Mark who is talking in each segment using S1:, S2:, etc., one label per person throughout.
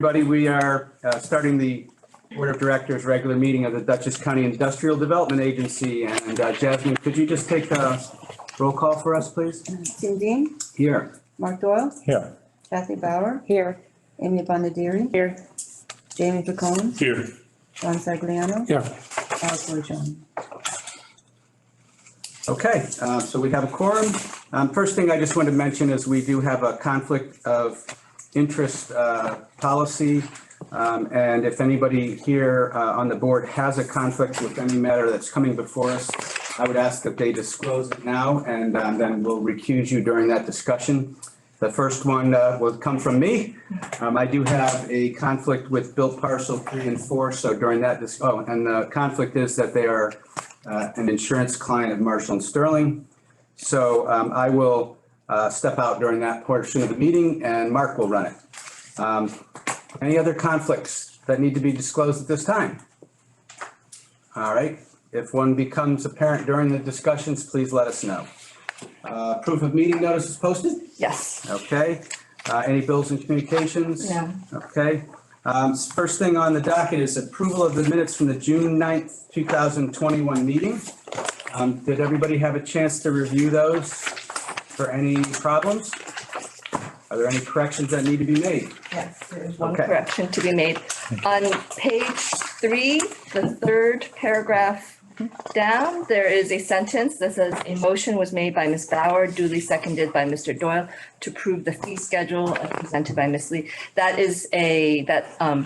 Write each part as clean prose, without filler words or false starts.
S1: Everybody, we are starting the Board of Directors regular meeting of the Dutchess County Industrial Development Agency. And Jasmine, could you just take a roll call for us, please?
S2: Tim Dean,
S1: Here.
S2: Mark Doyle,
S3: Here.
S2: Kathy Bauer,
S4: Here.
S2: Amy Bonadiri,
S4: Here.
S2: Jamie Picone,
S3: Here.
S2: John Sagliano,
S3: Here.
S2: Alex Wojcian.
S1: Okay, so we have a quorum. First thing I just want to mention is we do have a conflict of interest policy. And if anybody here on the board has a conflict with any matter that's coming before us, I would ask that they disclose it now, and then we'll recuse you during that discussion. The first one will come from me. I do have a conflict with Bill Parcel 3 and 4. So during that, and the conflict is that they are an insurance client of Marshall and Sterling. So I will step out during that portion of the meeting, and Mark will run it. Any other conflicts that need to be disclosed at this time? All right. If one becomes apparent during the discussions, please let us know. Proof of meeting notice is posted?
S4: Yes.
S1: Okay. Any bills and communications?
S4: No.
S1: Okay. First thing on the docket is approval of the minutes from the June 9th, 2021 meeting. Did everybody have a chance to review those for any problems? Are there any corrections that need to be made?
S4: Yes, there's one
S1: Okay.
S4: correction to be made. On page 3, the third paragraph down, there is a sentence that says a motion was made by Ms. Bauer, duly seconded by Mr. Doyle to approve the fee schedule as presented by Ms. Lee. That is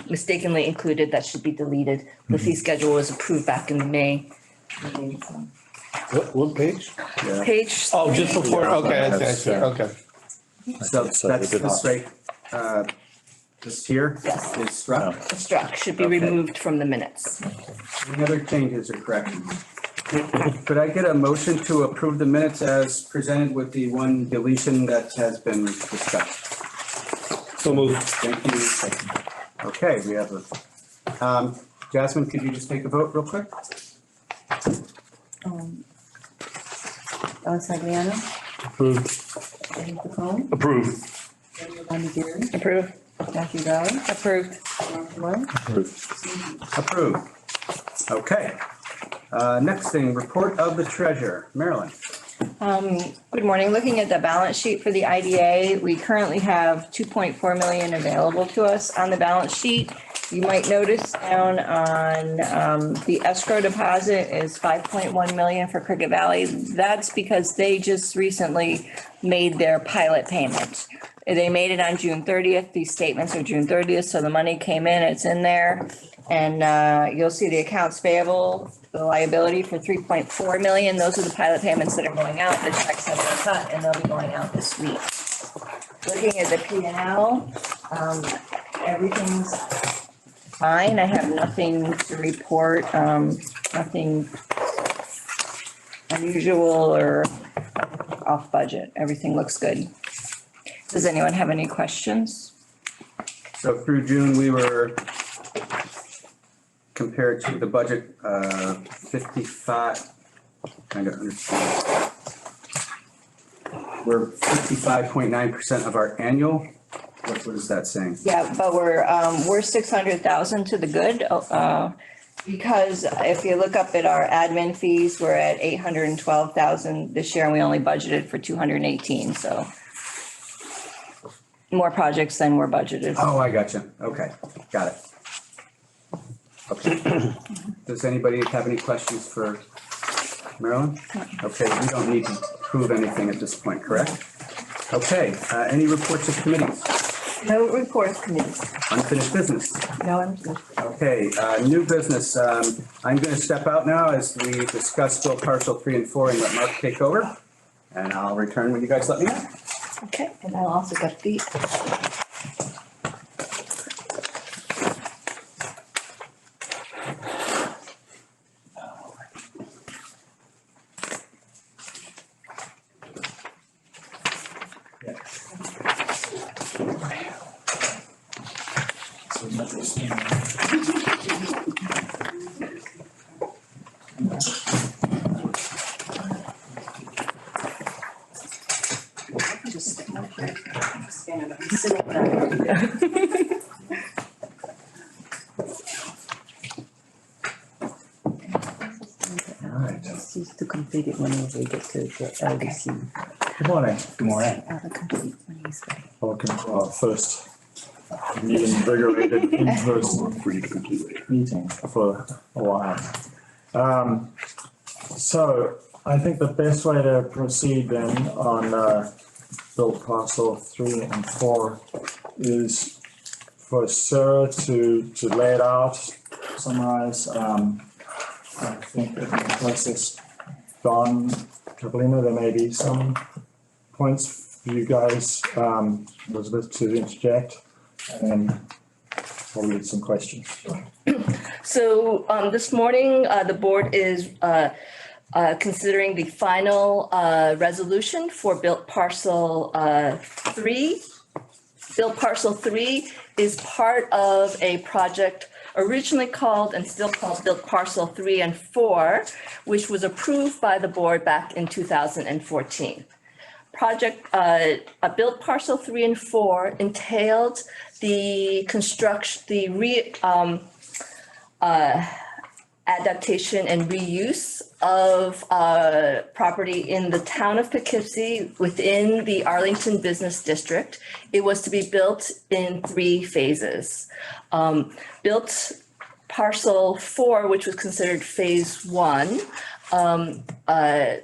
S4: mistakenly included, that should be deleted. The fee schedule was approved back in May.
S3: What page?
S4: Page.
S3: Oh, just before, okay, I see,
S4: Yeah.
S3: okay.
S1: So that's this right, this here
S4: Yes.
S1: is struck.
S4: Struck, should be
S1: Okay.
S4: removed from the minutes.
S1: Any other changes or corrections? Could I get a motion to approve the minutes as presented with the one deletion that has been discussed?
S3: So moved.
S1: Thank you. Okay, we have a, Jasmine, could you just take a vote real quick?
S2: John Sagliano,
S3: Approved.
S2: Jamie Picone,
S3: Approved.
S2: Amy Bonadiri,
S4: Approve.
S2: Kathy Bauer,
S4: Approved.
S2: Mark Doyle,
S3: Approved.
S1: Approved. Okay. Next thing, report of the treasurer. Marilyn.
S4: Good morning. Looking at the balance sheet for the IDA, we currently have 2.4 million available to us on the balance sheet. You might notice down on the escrow deposit is 5.1 million for Cricket Valley. That's because they just recently made their pilot payment. They made it on June 30th. These statements are June 30th, so the money came in, it's in there. And you'll see the accounts payable, the liability for 3.4 million. Those are the pilot payments that are going out. The checks have been cut and they'll be going out this week. Looking at the P&L, everything's fine. I have nothing to report, nothing unusual or off budget. Everything looks good. Does anyone have any questions?
S1: So through June, we were compared to the budget, 55, kind of understand. We're 55.9% of our annual. What is that saying?
S4: Yeah, but we're 600,000 to the good. Because if you look up at our admin fees, we're at 812,000 this year and we only budgeted for 218, so. More projects than were budgeted.
S1: Oh, I got you. Okay, got it. Okay. Does anybody have any questions for Marilyn? Okay, we don't need to prove anything at this point, correct? Okay, any reports of committees?
S4: No reports committees.
S1: Unfinished business?
S4: No, I'm.
S1: Okay, new business. I'm going to step out now as we discuss Bill Parcel 3 and 4 and let Mark take over. And I'll return when you guys let me know.
S4: Okay, and I'll also get the. Just stand up. Sit down.
S2: complete it whenever we get to the LDC.
S5: Good morning.
S6: Good morning.
S2: Complete when he's ready.
S5: Welcome to our first reinvigorated in-person meeting for a while. So I think the best way to proceed then on build parcel 3 and 4 is for Sarah to lay it out, summarize. I think in the process, Don, Catalina, there may be some points for you guys, Elizabeth, to interject, and then probably some questions.
S4: So this morning, the board is considering the final resolution for built parcel 3. Built parcel 3 is part of a project originally called and still called built parcel 3 and 4, which was approved by the board back in 2014. Project built parcel 3 and 4 entailed the construction, adaptation and reuse of property in the town of Poughkeepsie within the Arlington Business District. It was to be built in 3 phases. Built parcel 4, which was considered phase 1,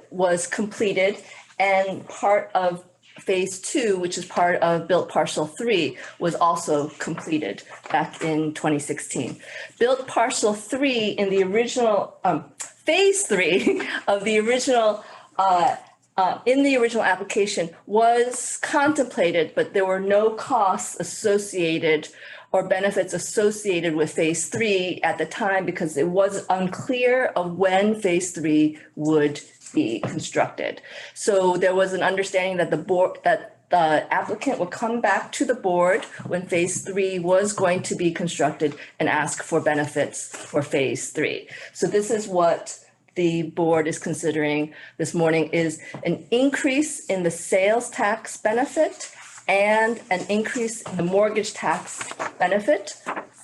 S4: was completed, and part of phase 2, which is part of built parcel 3, was also completed back in 2016. Built parcel 3 in the original, phase 3 of the original, in the original application was contemplated, but there were no costs associated or benefits associated with phase 3 at the time because it was unclear of when phase 3 would be constructed. So there was an understanding that the applicant would come back to the board when phase 3 was going to be constructed and ask for benefits for phase 3. So this is what the board is considering this morning, is an increase in the sales tax benefit and an increase in the mortgage tax benefit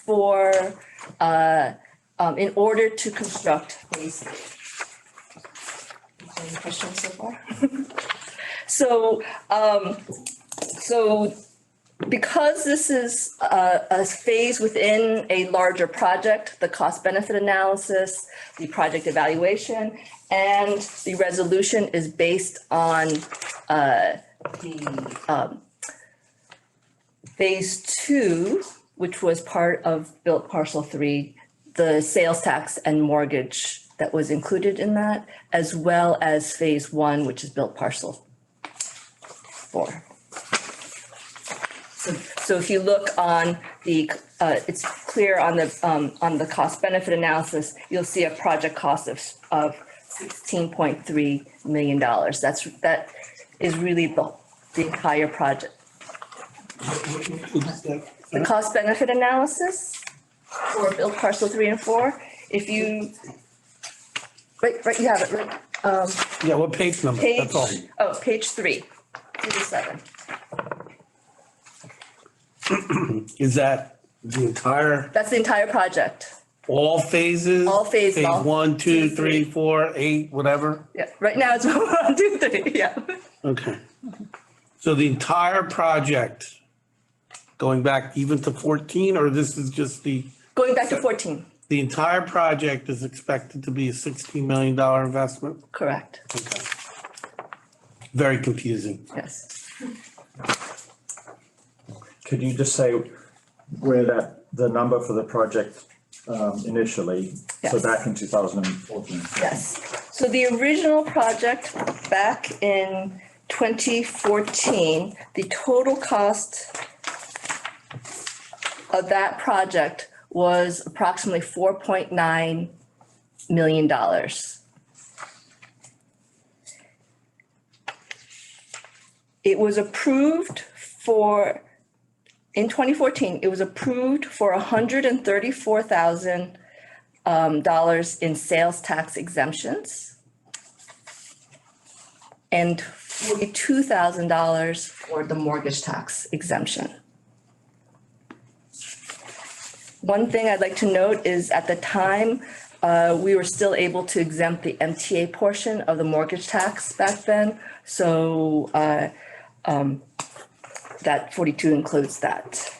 S4: for in order to construct phase 3. Any questions so far? So because this is a phase within a larger project, the cost benefit analysis, the project evaluation, and the resolution is based on the phase 2, which was part of built parcel 3, the sales tax and mortgage that was included in that, as well as phase 1, which is built parcel 4. So if you look on the, it's clear on the cost benefit analysis, you'll see a project cost of $16.3 million. That is really the entire project. The cost benefit analysis for built parcel 3 and 4. If you, right, you have it, right?
S3: Yeah, what page number? That's all.
S4: Page 3 to 7.
S3: Is that the entire,
S4: That's the entire project.
S3: all phases?
S4: All phases, all-
S3: Phase 1, 2, 3, 4, 8, whatever?
S4: Yeah, right now it's 1, 2, 3, yeah.
S3: Okay. So the entire project, going back even to 14, or this is just
S4: Going back to 14,
S3: the entire project is expected to be a $16 million investment?
S4: correct,
S3: Okay. Very confusing.
S4: yes.
S5: Could you just say where the number for the project initially, so
S4: Yes.
S5: back in 2014?
S4: Yes. So the original project back in 2014, the total cost of that project was approximately $4.9 million. It was approved for, in 2014, it was approved for $134,000 in sales tax exemptions and $42,000 for the mortgage tax exemption. One thing I'd like to note is at the time we were still able to exempt the MTA portion of the mortgage tax back then. So that 42 includes that.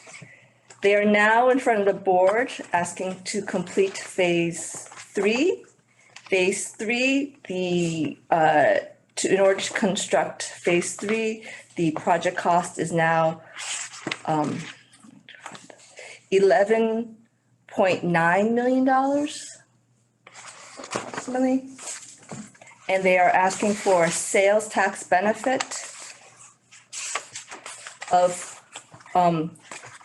S4: They are now in front of the board asking to complete phase 3. Phase 3, in order to construct phase 3, the project cost is now $11.9 million approximately. And they are asking for a sales tax benefit of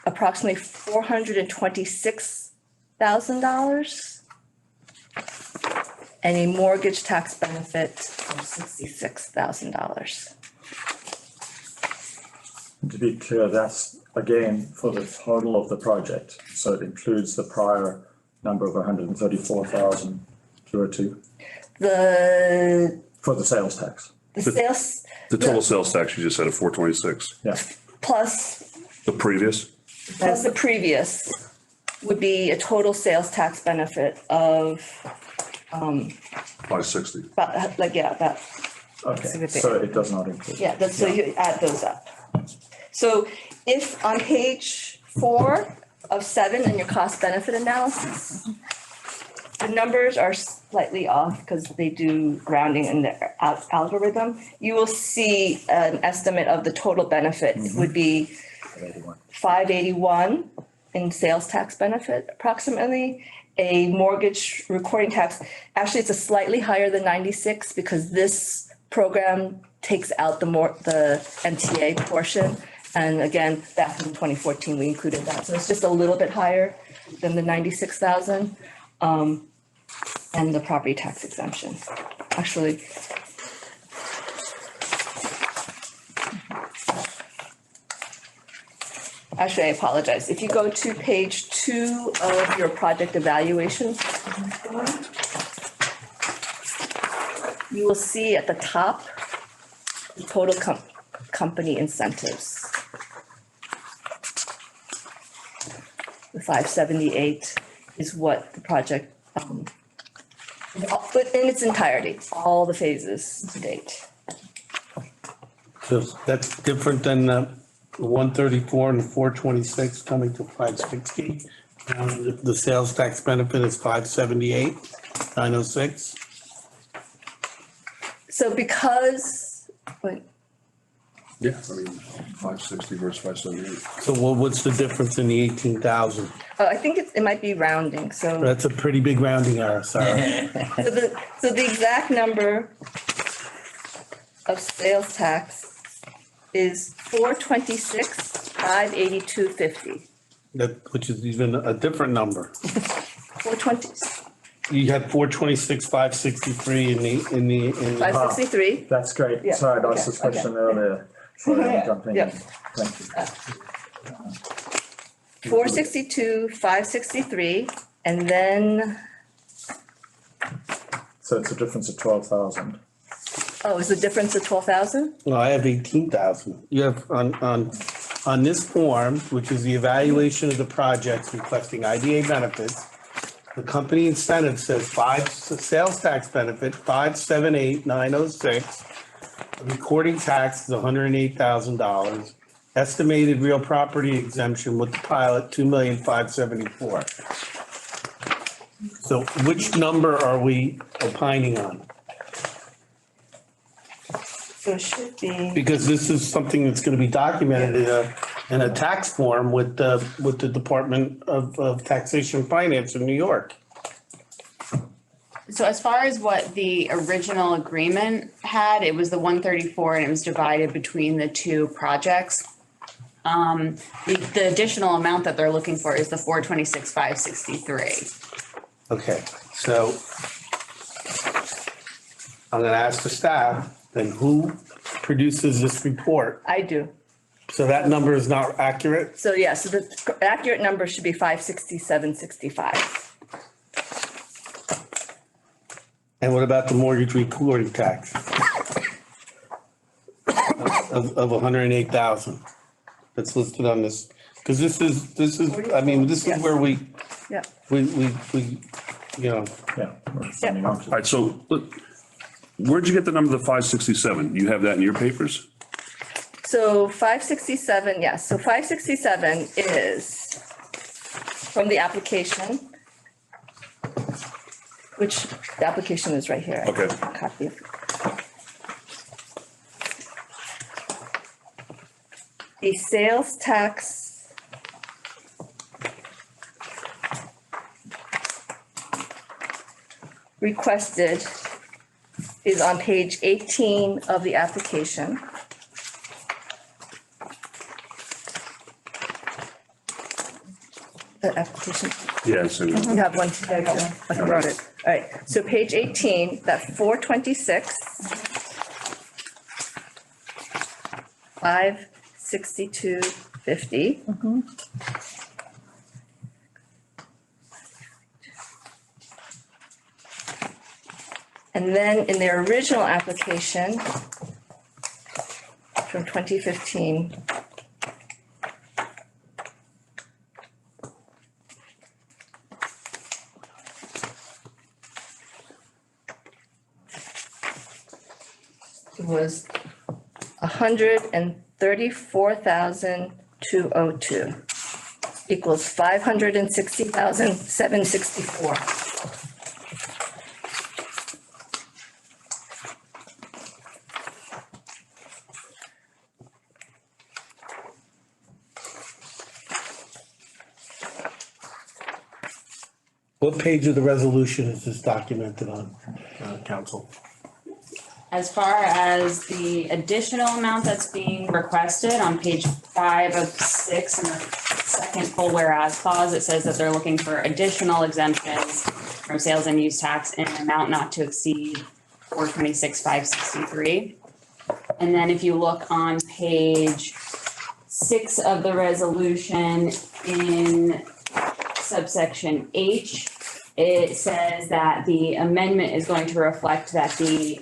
S4: approximately $426,000 and a mortgage tax benefit of $66,000.
S5: To be clear, that's again for the total of the project, so it includes the prior number of 134,202 for the sales tax.
S4: The sales
S6: The total sales tax you just said of 426.
S5: Yeah,
S4: plus
S6: The previous?
S4: the previous would be a total sales tax benefit of
S6: 560.
S4: about, about,
S5: okay, so it does not include.
S4: yeah, that's, so you add those up. So if on page 4 of 7 in your cost benefit analysis, the numbers are slightly off because they do rounding in the algorithm, you will see an estimate of the total benefit would be 581 in sales tax benefit approximately. A mortgage recording tax, actually it's a slightly higher than 96 because this program takes out the MTA portion. And again, back in 2014, we included that. So it's just a little bit higher than the 96,000. And the property tax exemption. Actually, I apologize. If you go to page 2 of your project evaluation, you will see at the top the total company incentives. The 578 is what the project, but in its entirety, all the phases to date.
S3: So that's different than the 134 and the 426 coming to 560. The sales tax benefit is 578, 906.
S4: So because, wait,
S6: Yeah. I mean, 560 versus 578.
S3: So what's the difference in the 18,000?
S4: oh, I think it might be rounding, so.
S3: That's a pretty big rounding error, Sarah.
S4: So the exact number of sales tax is 426,582.50.
S3: Which is even a different number.
S4: 420,
S3: You had 426, 563 in the.
S4: 563.
S5: That's great.
S4: Yeah,
S5: Sorry, I asked
S4: okay,
S5: this question earlier. Sorry, I'm jumping
S4: Yeah.
S5: in. Thank you.
S4: 462, 563, and then,
S5: So it's a difference of 12,000.
S4: oh, is the difference of 12,000?
S3: No, I have 18,000. You have on this form, which is the evaluation of the projects requesting IDA benefits, the company incentive says sales tax benefit, 578,906. The recording tax is $108,000. Estimated real property exemption with the pilot, 2,574,000. So which number are we opining on?
S4: So it should be,
S3: Because this is something that's gonna be documented in a tax form with the Department of Taxation and Finance in New York.
S7: So as far as what the original agreement had, it was the 134 and it was divided between the two projects. The additional amount that they're looking for is the 426,563.
S3: Okay, so I'm gonna ask the staff, then who produces this report?
S4: I do.
S3: So that number is not accurate?
S4: So yeah, so the accurate number should be 567.65.
S3: And what about the mortgage recording tax? Of 108,000 that's listed on this, because this is, I mean, this is where we
S4: Yeah,
S3: you know,
S5: Yeah. we're sending on to-
S6: All right, so look, where'd you get the number of the 567? You have that in your papers?
S4: So 567, yes, so 567 is from the application, which the application is right here.
S6: Okay.
S4: Copy of. The sales tax requested is on page 18 of the application. The application,
S6: Yes.
S4: you have one, I wrote it. All right, so page 18, that 426, 562.50. And then in their original application from 2015, it was 134,202 equals 560,764.
S3: what page of the resolution is this documented on, council?
S7: As far as the additional amount that's being requested on page 5 of 6 in the second full whereas clause, it says that they're looking for additional exemptions from sales and use tax in an amount not to exceed 426,563. And then if you look on page 6 of the resolution in subsection H, it says that the amendment is going to reflect that the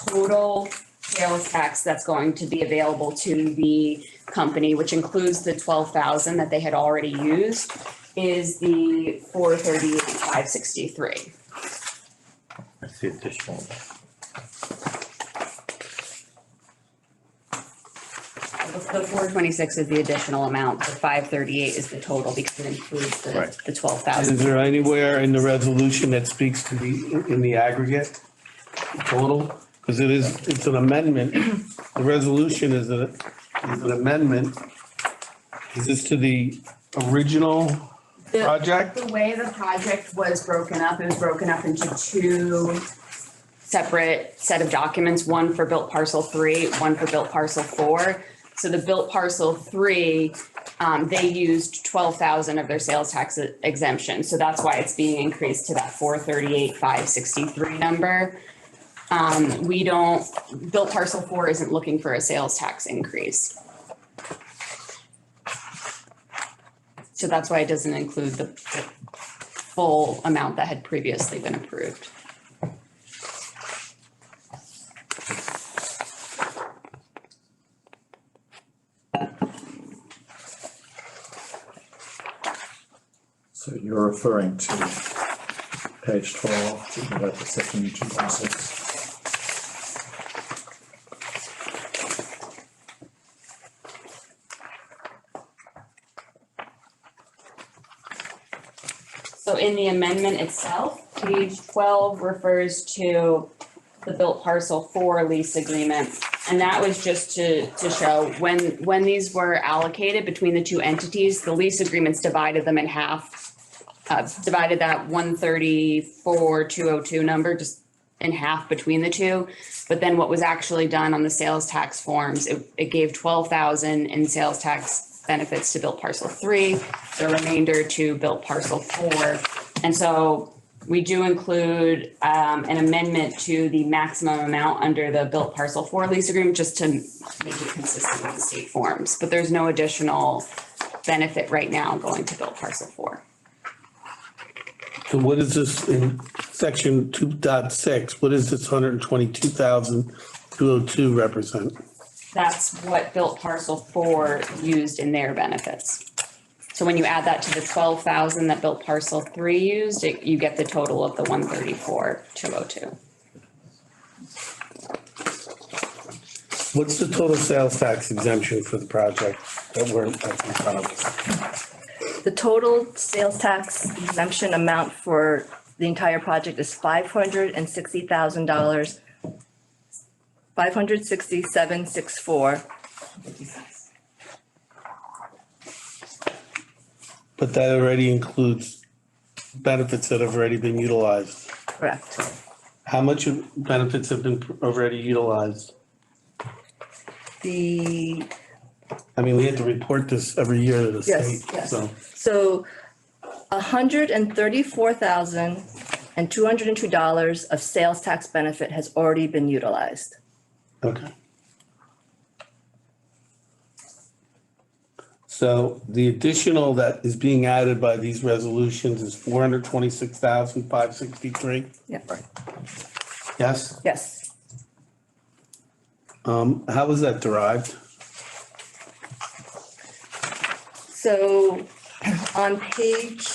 S7: total sales tax that's going to be available to the company, which includes the 12,000 that they had already used, is the 438,563.
S2: That's the additional.
S7: The 426 is the additional amount, the 538 is the total because it includes
S6: Right.
S7: the 12,000.
S3: Is there anywhere in the resolution that speaks to in the aggregate total? Because it's an amendment. The resolution is an amendment. Is this to the original project?
S7: The way the project was broken up, it was broken up into two separate set of documents, one for built parcel 3, one for built parcel 4. So the built parcel 3, they used 12,000 of their sales tax exemption. So that's why it's being increased to that 438,563 number. Built parcel 4 isn't looking for a sales tax increase. So that's why it doesn't include the full amount that had previously been approved.
S5: So you're referring to page 12, talking about the section 2.6.
S7: So in the amendment itself, page 12 refers to the built parcel 4 lease agreement. And that was just to show when these were allocated between the two entities, the lease agreements divided them in half. Divided that 134,202 number just in half between the two. But then what was actually done on the sales tax forms, it gave 12,000 in sales tax benefits to built parcel 3, the remainder to built parcel 4. And so we do include an amendment to the maximum amount under the built parcel 4 lease agreement just to make it consistent with the state forms. But there's no additional benefit right now going to built parcel 4.
S3: So what is this in section 2.6? What is this 122,202 represent?
S7: That's what built parcel 4 used in their benefits. So when you add that to the 12,000 that built parcel 3 used, you get the total of the 134,202.
S3: What's the total sales tax exemption for the project that we're in front of us?
S8: The total sales tax exemption amount for the entire project is $560,000, $567,640.
S3: But that already includes benefits that have already been utilized.
S8: Correct.
S3: How much of benefits have been already utilized?
S8: The,
S3: I mean, we have to report this every year to the
S8: yes,
S3: state,
S8: yes.
S3: so.
S8: So $134,202 of sales tax benefit has already been utilized.
S3: Okay. So the additional that is being added by these resolutions is 426,563.
S8: Yeah.
S3: Yes?
S8: Yes.
S3: How was that derived?
S8: So on page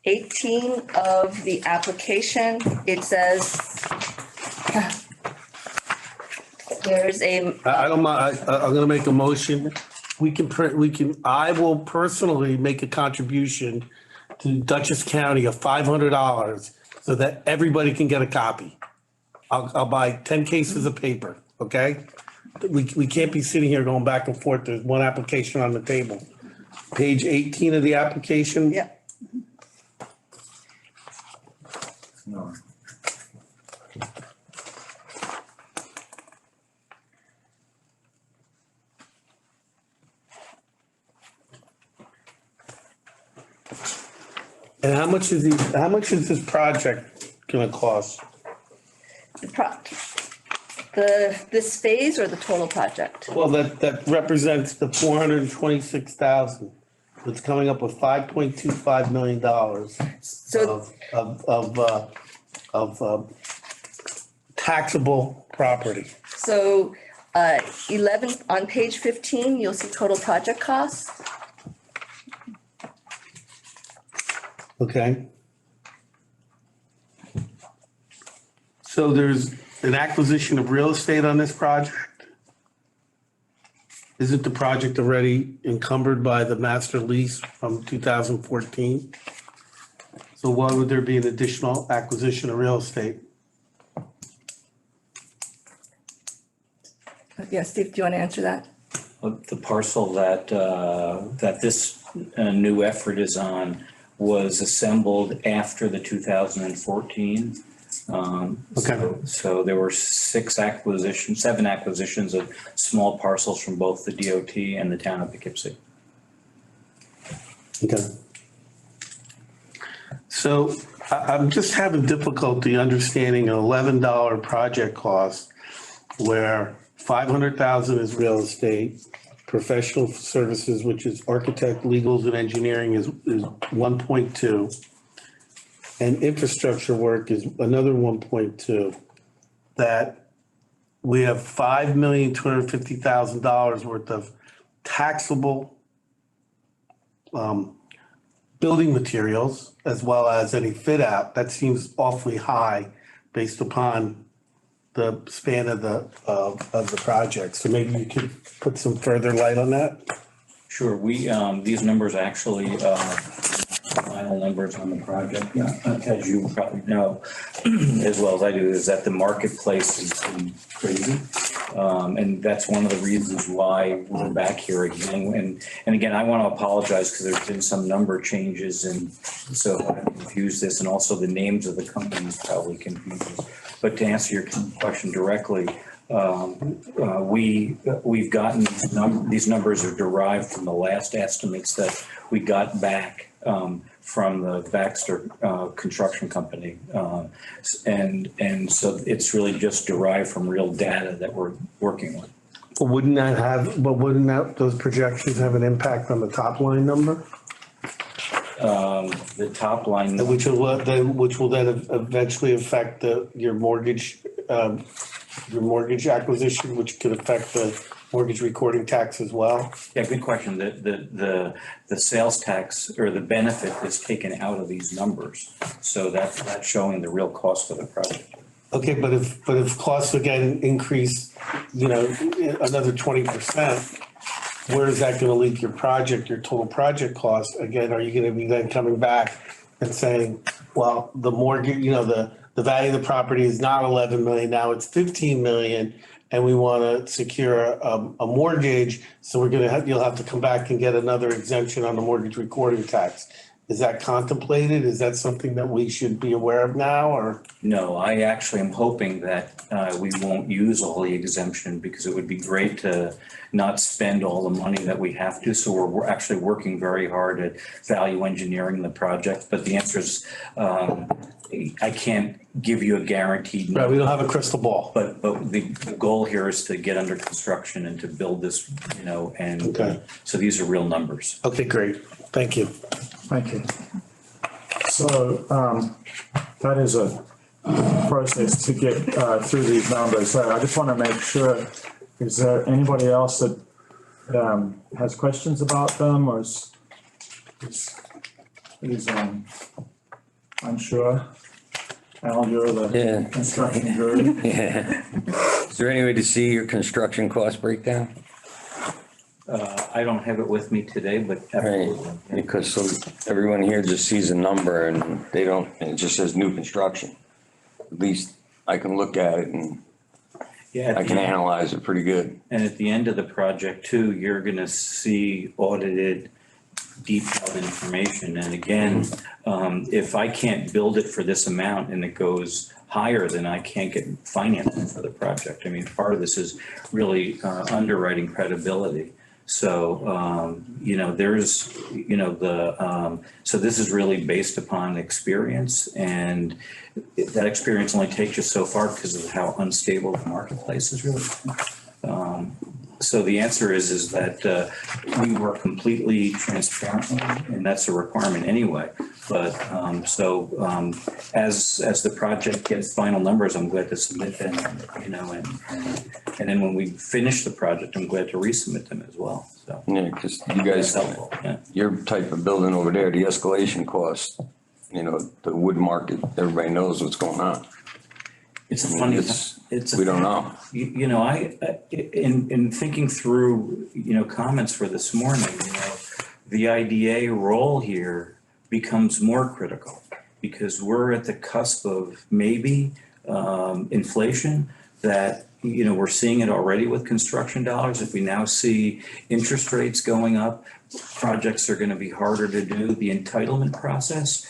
S8: 18 of the application, it says there's a,
S3: I don't mind, I'm gonna make a motion. I will personally make a contribution to Dutchess County of $500 so that everybody can get a copy. I'll buy 10 cases of paper, okay? We can't be sitting here going back and forth. There's one application on the table. Page 18 of the application.
S8: yeah,
S2: No.
S3: And how much is this project gonna cost?
S8: this phase or the total project?
S3: Well, that represents the 426,000. It's coming up with $5.25 million
S8: So
S3: of taxable property.
S8: So 11, on page 15, you'll see total project costs.
S3: Okay. So there's an acquisition of real estate on this project? Isn't the project already encumbered by the master lease from 2014? So why would there be an additional acquisition of real estate?
S8: Yeah, Steve, do you want to answer that?
S2: The parcel that this new effort is on was assembled after the 2014.
S3: Okay.
S2: So there were seven acquisitions of small parcels from both the DOT and the town of Poughkeepsie.
S3: Okay. So I'm just having difficulty understanding an $11 project cost where 500,000 is real estate, professional services, which is architect, legals and engineering is 1.2. And infrastructure work is another 1.2. That we have $5,250,000 worth of taxable building materials as well as any fit out. That seems awfully high based upon the span of the project. So maybe you could put some further light on that?
S2: Sure, these numbers actually, final numbers on the project, as you probably know, as well as I do, is that the marketplace has been crazy. And that's one of the reasons why we're back here again. And again, I want to apologize because there's been some number changes and so I confused this, and also the names of the companies probably confused us. But to answer your question directly, we've gotten these numbers are derived from the last estimates that we got back from the Baxter construction company, and so it's really just derived from real data that we're working with.
S3: But wouldn't those projections have an impact on the top line number?
S2: The top line,
S3: Which will then eventually affect your mortgage your mortgage acquisition, which could affect the mortgage recording tax as well?
S2: Yeah, good question. The sales tax or the benefit is taken out of these numbers. So that's showing the real cost of the project.
S3: Okay, but if costs again increase, another 20%, where is that gonna leave your project, your total project cost? Again, are you gonna be then coming back and saying, well, the mortgage, the value of the property is not 11 million, now it's 15 million, and we wanna secure a mortgage, so you'll have to come back and get another exemption on the mortgage recording tax. Is that contemplated? Is that something that we should be aware of now, or?
S2: No, I actually am hoping that we won't use all the exemption because it would be great to not spend all the money that we have to. So we're actually working very hard at value engineering the project. But the answer is, I can't give you a guaranteed
S3: Right, we don't have a crystal ball.
S2: But the goal here is to get under construction and to build this, and
S3: Okay.
S2: so these are real numbers.
S3: Okay, great. Thank you.
S5: Thank you. So that is a process to get through these numbers. So I just want to make sure, is there anybody else that has questions about them or is unsure? Al, you're the construction guru.
S9: Yeah. Is there any way to see your construction cost breakdown?
S2: I don't have it with me today, but
S9: Right,
S2: absolutely.
S9: because so everyone here just sees a number and it just says new construction. At least I can look at it and
S2: Yeah,
S9: I can analyze it pretty good.
S2: and at the end of the project too, you're gonna see audited, detailed information. And again, if I can't build it for this amount and it goes higher, then I can't get financing for the project. I mean, part of this is really underwriting credibility. So, there's, so this is really based upon experience, and that experience only takes you so far because of how unstable the marketplace is really. So the answer is that we work completely transparently, and that's a requirement anyway. But as the project gets final numbers, I'm glad to submit them, and then when we finish the project, I'm glad to resubmit them as well. So
S9: Yeah, because you
S2: that's
S9: guys,
S2: helpful. Yeah.
S9: your type of building over there, the escalation cost, the wood market, everybody knows what's going on.
S2: It's a
S9: I mean,
S2: funny.
S9: we don't know.
S2: In thinking through, comments for this morning, the IDA role here becomes more critical because we're at the cusp of maybe inflation that, we're seeing it already with construction dollars. If we now see interest rates going up, projects are going to be harder to do. The entitlement process,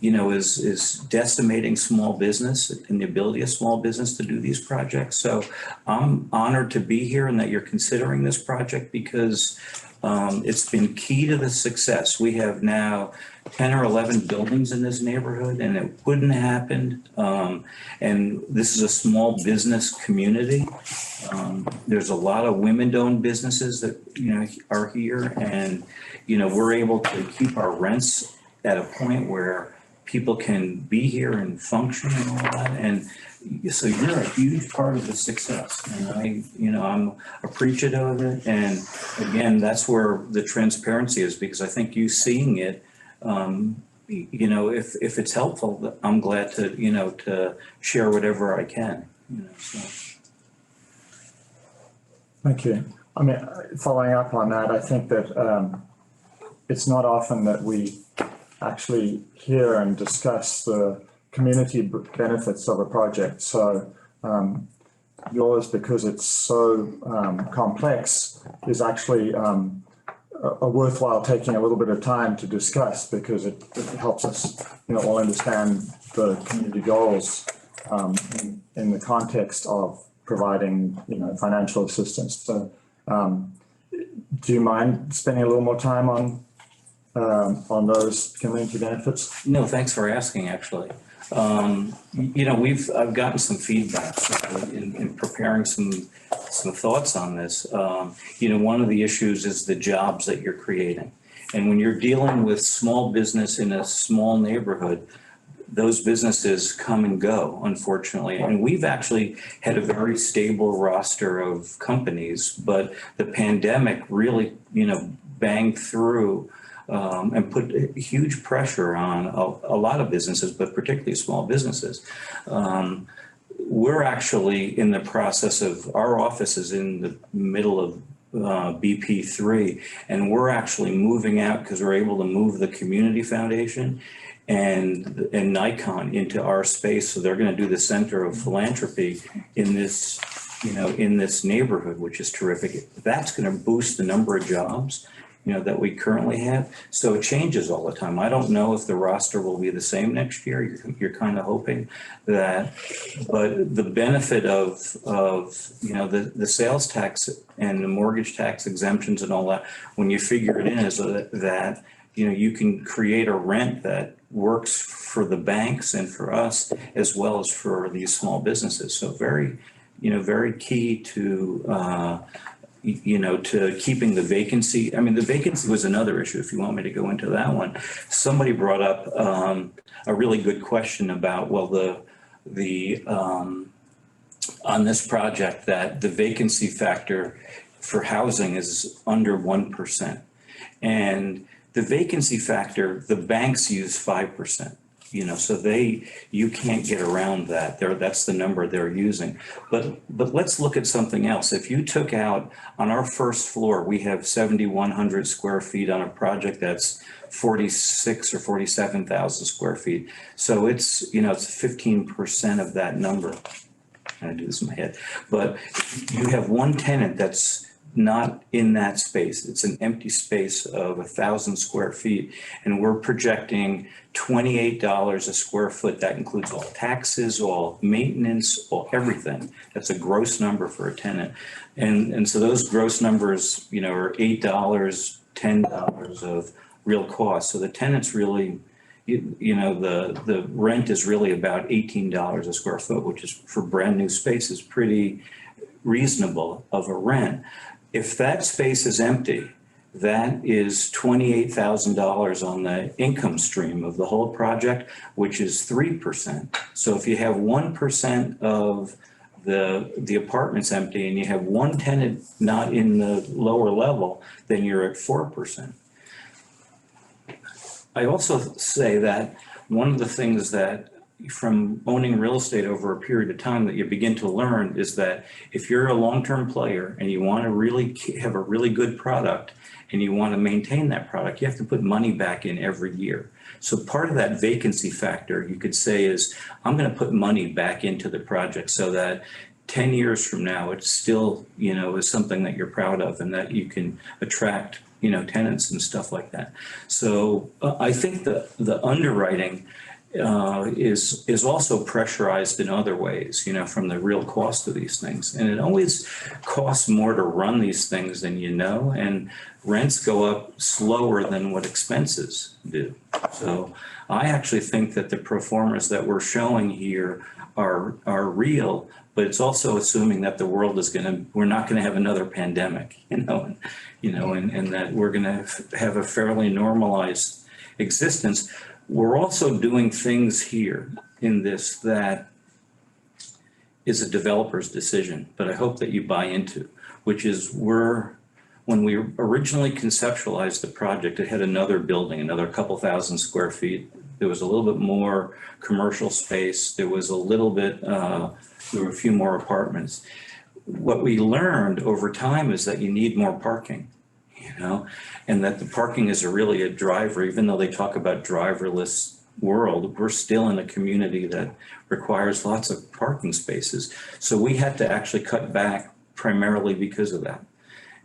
S2: is decimating small business and the ability of small business to do these projects. So I'm honored to be here and that you're considering this project because it's been key to the success. We have now 10 or 11 buildings in this neighborhood and it wouldn't have happened. And this is a small business community. There's a lot of women-owned businesses that, are here and, we're able to keep our rents at a point where people can be here and function and all that. And so you're a huge part of the success. And I'm appreciative of it. And again, that's where the transparency is because I think you seeing it, if it's helpful, I'm glad to, to share whatever I can, so.
S5: Thank you. I mean, following up on that, I think that it's not often that we actually hear and discuss the community benefits of a project. So yours, because it's so complex, is actually a worthwhile taking a little bit of time to discuss because it helps us, all understand the community goals in the context of providing, financial assistance. So do you mind spending a little more time on those community benefits?
S2: No, thanks for asking, actually. I've gotten some feedback in preparing some thoughts on this. One of the issues is the jobs that you're creating. And when you're dealing with small business in a small neighborhood, those businesses come and go, unfortunately. And we've actually had a very stable roster of companies, but the pandemic really, banged through and put huge pressure on a lot of businesses, but particularly small businesses. We're actually in the process of, our office is in the middle of BP3, and we're actually moving out because we're able to move the community foundation and Nikon into our space. So they're going to do the center of philanthropy in this, in this neighborhood, which is terrific. That's going to boost the number of jobs, that we currently have. So it changes all the time. I don't know if the roster will be the same next year. You're kind of hoping that, but the benefit of the sales tax and the mortgage tax exemptions and all that, when you figure it in, is that you can create a rent that works for the banks and for us as well as for these small businesses. So very key to to keeping the vacancy. I mean, the vacancy was another issue, if you want me to go into that one. Somebody brought up a really good question about, well, the on this project, that the vacancy factor for housing is under 1%. And the vacancy factor, the banks use 5%. So you can't get around that. That's the number they're using. But let's look at something else. If you took out, on our first floor, we have 7,100 square feet on a project that's 46 or 47,000 square feet. So it's 15% of that number. I do this in my head, but you have one tenant that's not in that space. It's an empty space of 1,000 square feet, and we're projecting $28 a square foot. That includes all taxes, all maintenance, all everything. That's a gross number for a tenant. And so those gross numbers, are $8, $10 of real cost. So the tenant's really, the rent is really about $18 a square foot, which is, for brand new space, is pretty reasonable of a rent. If that space is empty, that is $28,000 on the income stream of the whole project, which is 3%. So if you have 1% of the apartments empty and you have one tenant not in the lower level, then you're at 4%. I also say that one of the things that from owning real estate over a period of time that you begin to learn is that if you're a long-term player and you want to really have a really good product and you want to maintain that product, you have to put money back in every year. So part of that vacancy factor, you could say, is I'm going to put money back into the project so that 10 years from now, it's still, is something that you're proud of and that you can attract, tenants and stuff like that. So I think the underwriting is also pressurized in other ways, from the real cost of these things. And it always costs more to run these things than and rents go up slower than what expenses do. So I actually think that the pro formas that we're showing here are real, but it's also assuming that the world we're not going to have another pandemic, and that we're going to have a fairly normalized existence. We're also doing things here in this that is a developer's decision, but I hope that you buy into, which is when we originally conceptualized the project, it had another building, another couple thousand square feet. There was a little bit more commercial space. There was a little bit, there were a few more apartments. What we learned over time is that you need more parking. And that the parking is really a driver. Even though they talk about driverless world, we're still in a community that requires lots of parking spaces. So we had to actually cut back primarily because of that.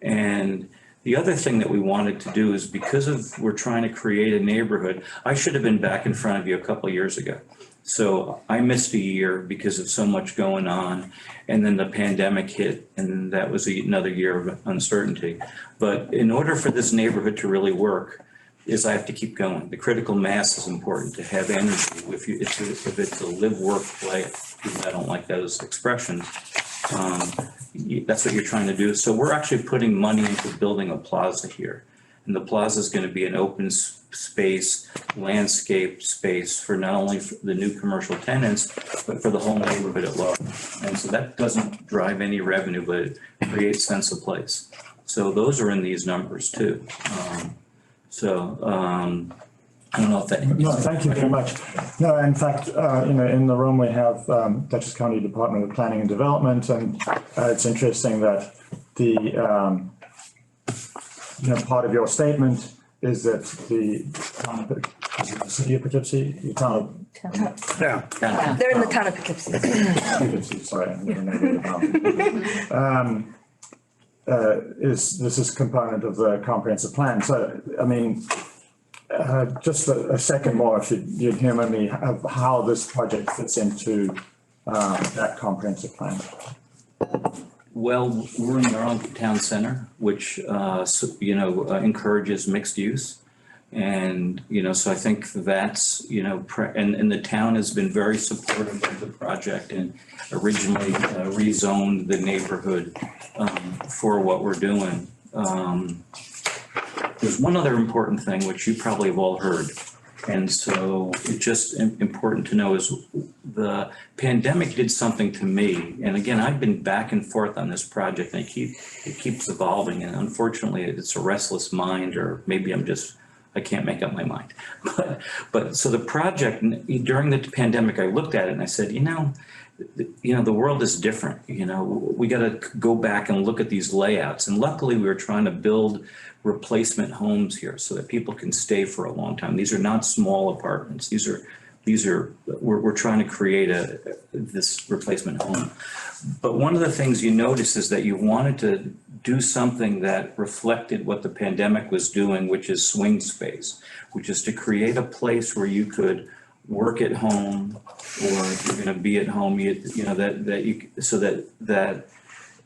S2: And the other thing that we wanted to do is, because we're trying to create a neighborhood, I should have been back in front of you a couple of years ago. So I missed a year because of so much going on, and then the pandemic hit, and that was another year of uncertainty. But in order for this neighborhood to really work, I have to keep going. The critical mass is important to have energy. If it's a live, work, play, even though I don't like those expressions, that's what you're trying to do. So we're actually putting money into building a plaza here. And the plaza is going to be an open space, landscape space for not only for the new commercial tenants, but for the whole neighborhood at large. And so that doesn't drive any revenue, but it creates sense of place. So those are in these numbers too. I don't know if that.
S5: No, thank you very much. No, in fact, in the room we have Dutchess County Department of Planning and Development, and it's interesting that the part of your statement is that the town of, city of Poughkeepsie, the town
S3: Yeah.
S8: They're in the town of Poughkeepsie.
S5: of Poughkeepsie, sorry, I'm never know the this is component of the comprehensive plan. So, I mean, just a second more, if you'd humor me, of how this project fits into that comprehensive plan.
S2: Well, we're in the Arlington Town Center, which, encourages mixed use. And, so I think that's, and the town has been very supportive of the project and originally rezoned the neighborhood for what we're doing. There's one other important thing, which you probably have all heard. And so it's just important to know is the pandemic did something to me. And again, I've been back and forth on this project and it keeps evolving. And unfortunately, it's a restless mind, or maybe I can't make up my mind. But so the project, during the pandemic, I looked at it and I said, the world is different. We got to go back and look at these layouts. And luckily, we were trying to build replacement homes here so that people can stay for a long time. These are not small apartments. We're trying to create this replacement home. But one of the things you notice is that you wanted to do something that reflected what the pandemic was doing, which is swing space, which is to create a place where you could work at home, or if you're going to be at home,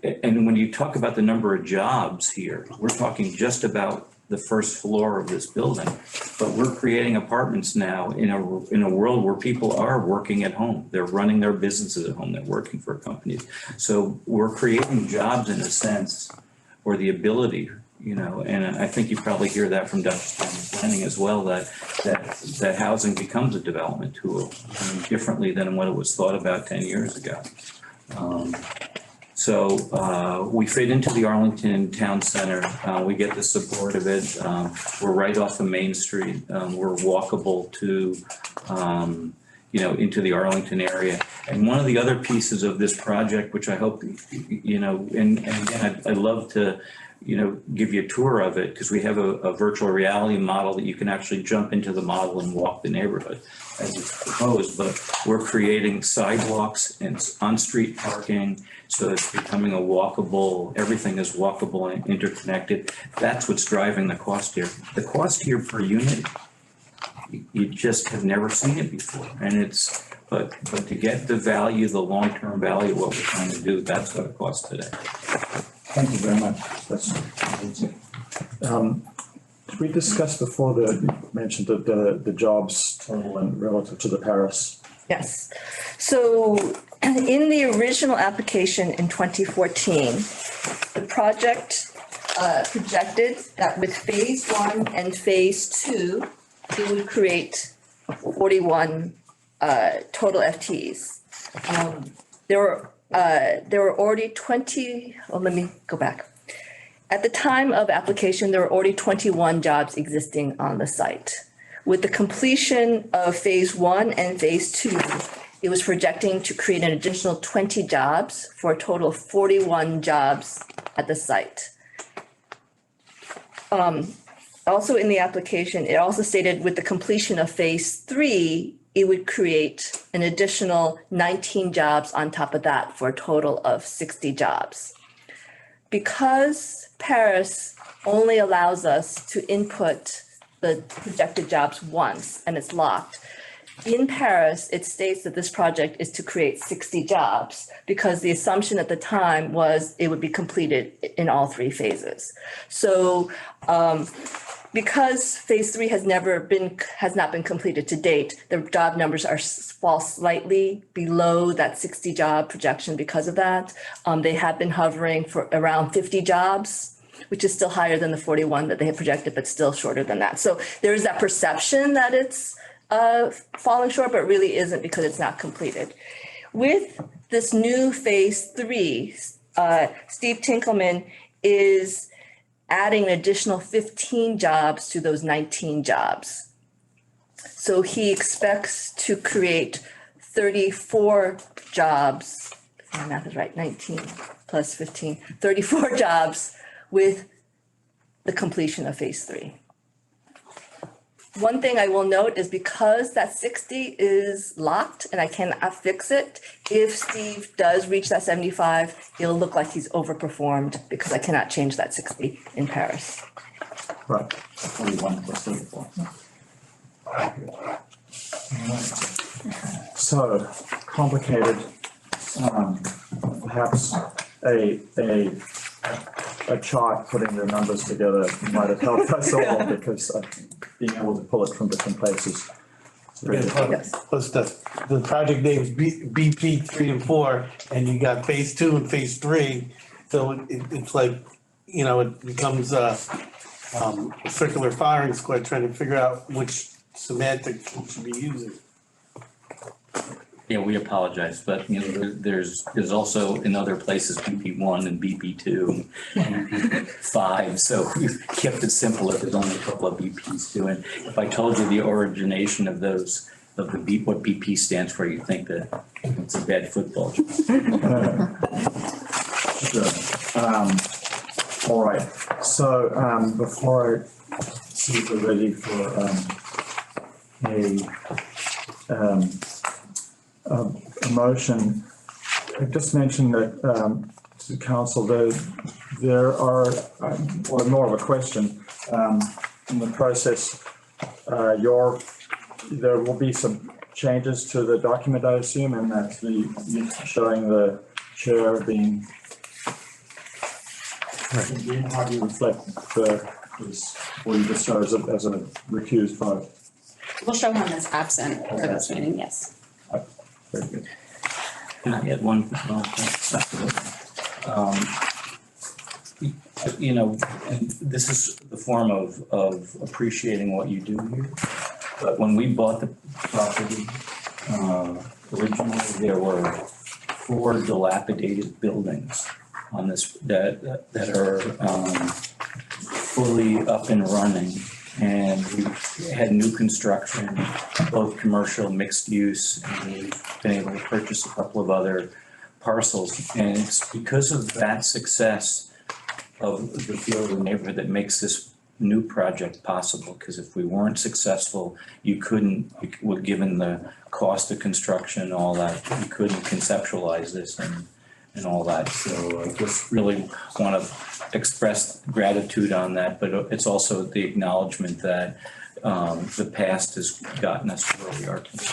S2: and when you talk about the number of jobs here, we're talking just about the first floor of this building, but we're creating apartments now in a world where people are working at home. They're running their businesses at home. They're working for companies. So we're creating jobs in a sense, or the ability, and I think you probably hear that from Dutchess County Planning as well, that housing becomes a development tool differently than what it was thought about 10 years ago. So we fit into the Arlington Town Center. We get the support of it. We're right off of Main Street. We're walkable to, into the Arlington area. And one of the other pieces of this project, which I hope, and again, I'd love to, give you a tour of it, because we have a virtual reality model that you can actually jump into the model and walk the neighborhood as it's proposed. But we're creating sidewalks and on-street parking, so it's becoming a walkable, everything is walkable and interconnected. That's what's driving the cost here. The cost here per unit, you just have never seen it before. And but to get the value, the long-term value of what we're trying to do, that's what it costs today.
S5: Thank you very much. That's we discussed before you mentioned the jobs total and relative to the Paris.
S8: Yes. So in the original application in 2014, the project projected that with phase 1 and phase 2, it would create 41 total FTEs. There were already 20, well, let me go back. At the time of application, there were already 21 jobs existing on the site. With the completion of phase 1 and phase 2, it was projecting to create an additional 20 jobs for a total of 41 jobs at the site. Also in the application, it also stated with the completion of phase 3, it would create an additional 19 jobs on top of that for a total of 60 jobs. Because Paris only allows us to input the projected jobs once and it's locked, in Paris, it states that this project is to create 60 jobs because the assumption at the time was it would be completed in all 3 phases. So because phase 3 has not been completed to date, the job numbers fall slightly below that 60 job projection because of that. They have been hovering for around 50 jobs. which is still higher than the 41 that they had projected, but still shorter than that. So there is that perception that it's falling short, but really isn't because it's not completed. With this new phase 3, Steve Tinkelman is adding an additional 15 jobs to those 19 jobs. So he expects to create 34 jobs, if my math is right, 19 plus 15, 34 jobs with the completion of phase 3. One thing I will note is because that 60 is locked and I cannot fix it, if Steve does reach that 75, it'll look like he's overperformed because I cannot change that 60 in Paris.
S5: Right.
S2: 41 plus 34.
S5: So complicated, perhaps a chart putting the numbers together might have helped us all because being able to pull it from different places.
S3: Plus the project name is BP 3 and 4, and you got phase 2 and phase 3. So it's like, you know, it becomes a circular firing squad trying to figure out which semantic we should be using.
S2: Yeah, we apologize, but you know, there's also in other places BP1 and BP2 and BP5, so we've kept it simple if there's only a couple of BPs too. And if I told you the origination of those, of the B, what BP stands for, you'd think that it's a bad football.
S5: Sure. All right. So before I see if we're ready for a motion, I just mentioned that to council there are, or more of a question, in the process, there will be some changes to the document, I assume, and that showing the chair being. How do you reflect or you just show as a recused vote?
S7: We'll show him as absent for this meeting, yes.
S5: Very good.
S2: Can I add one? You know, and this is the form of appreciating what you do here. But when we bought the property, originally there were 4 dilapidated buildings on this that are fully up and running. And we had new construction, both commercial, mixed use, and we've been able to purchase a couple of other parcels. And it's because of that success of the feel of the neighborhood that makes this new project possible. Because if we weren't successful, given the cost of construction and all that, you couldn't conceptualize this and all that. So I just really want to express gratitude on that, but it's also the acknowledgement that the past has gotten us to where we are today.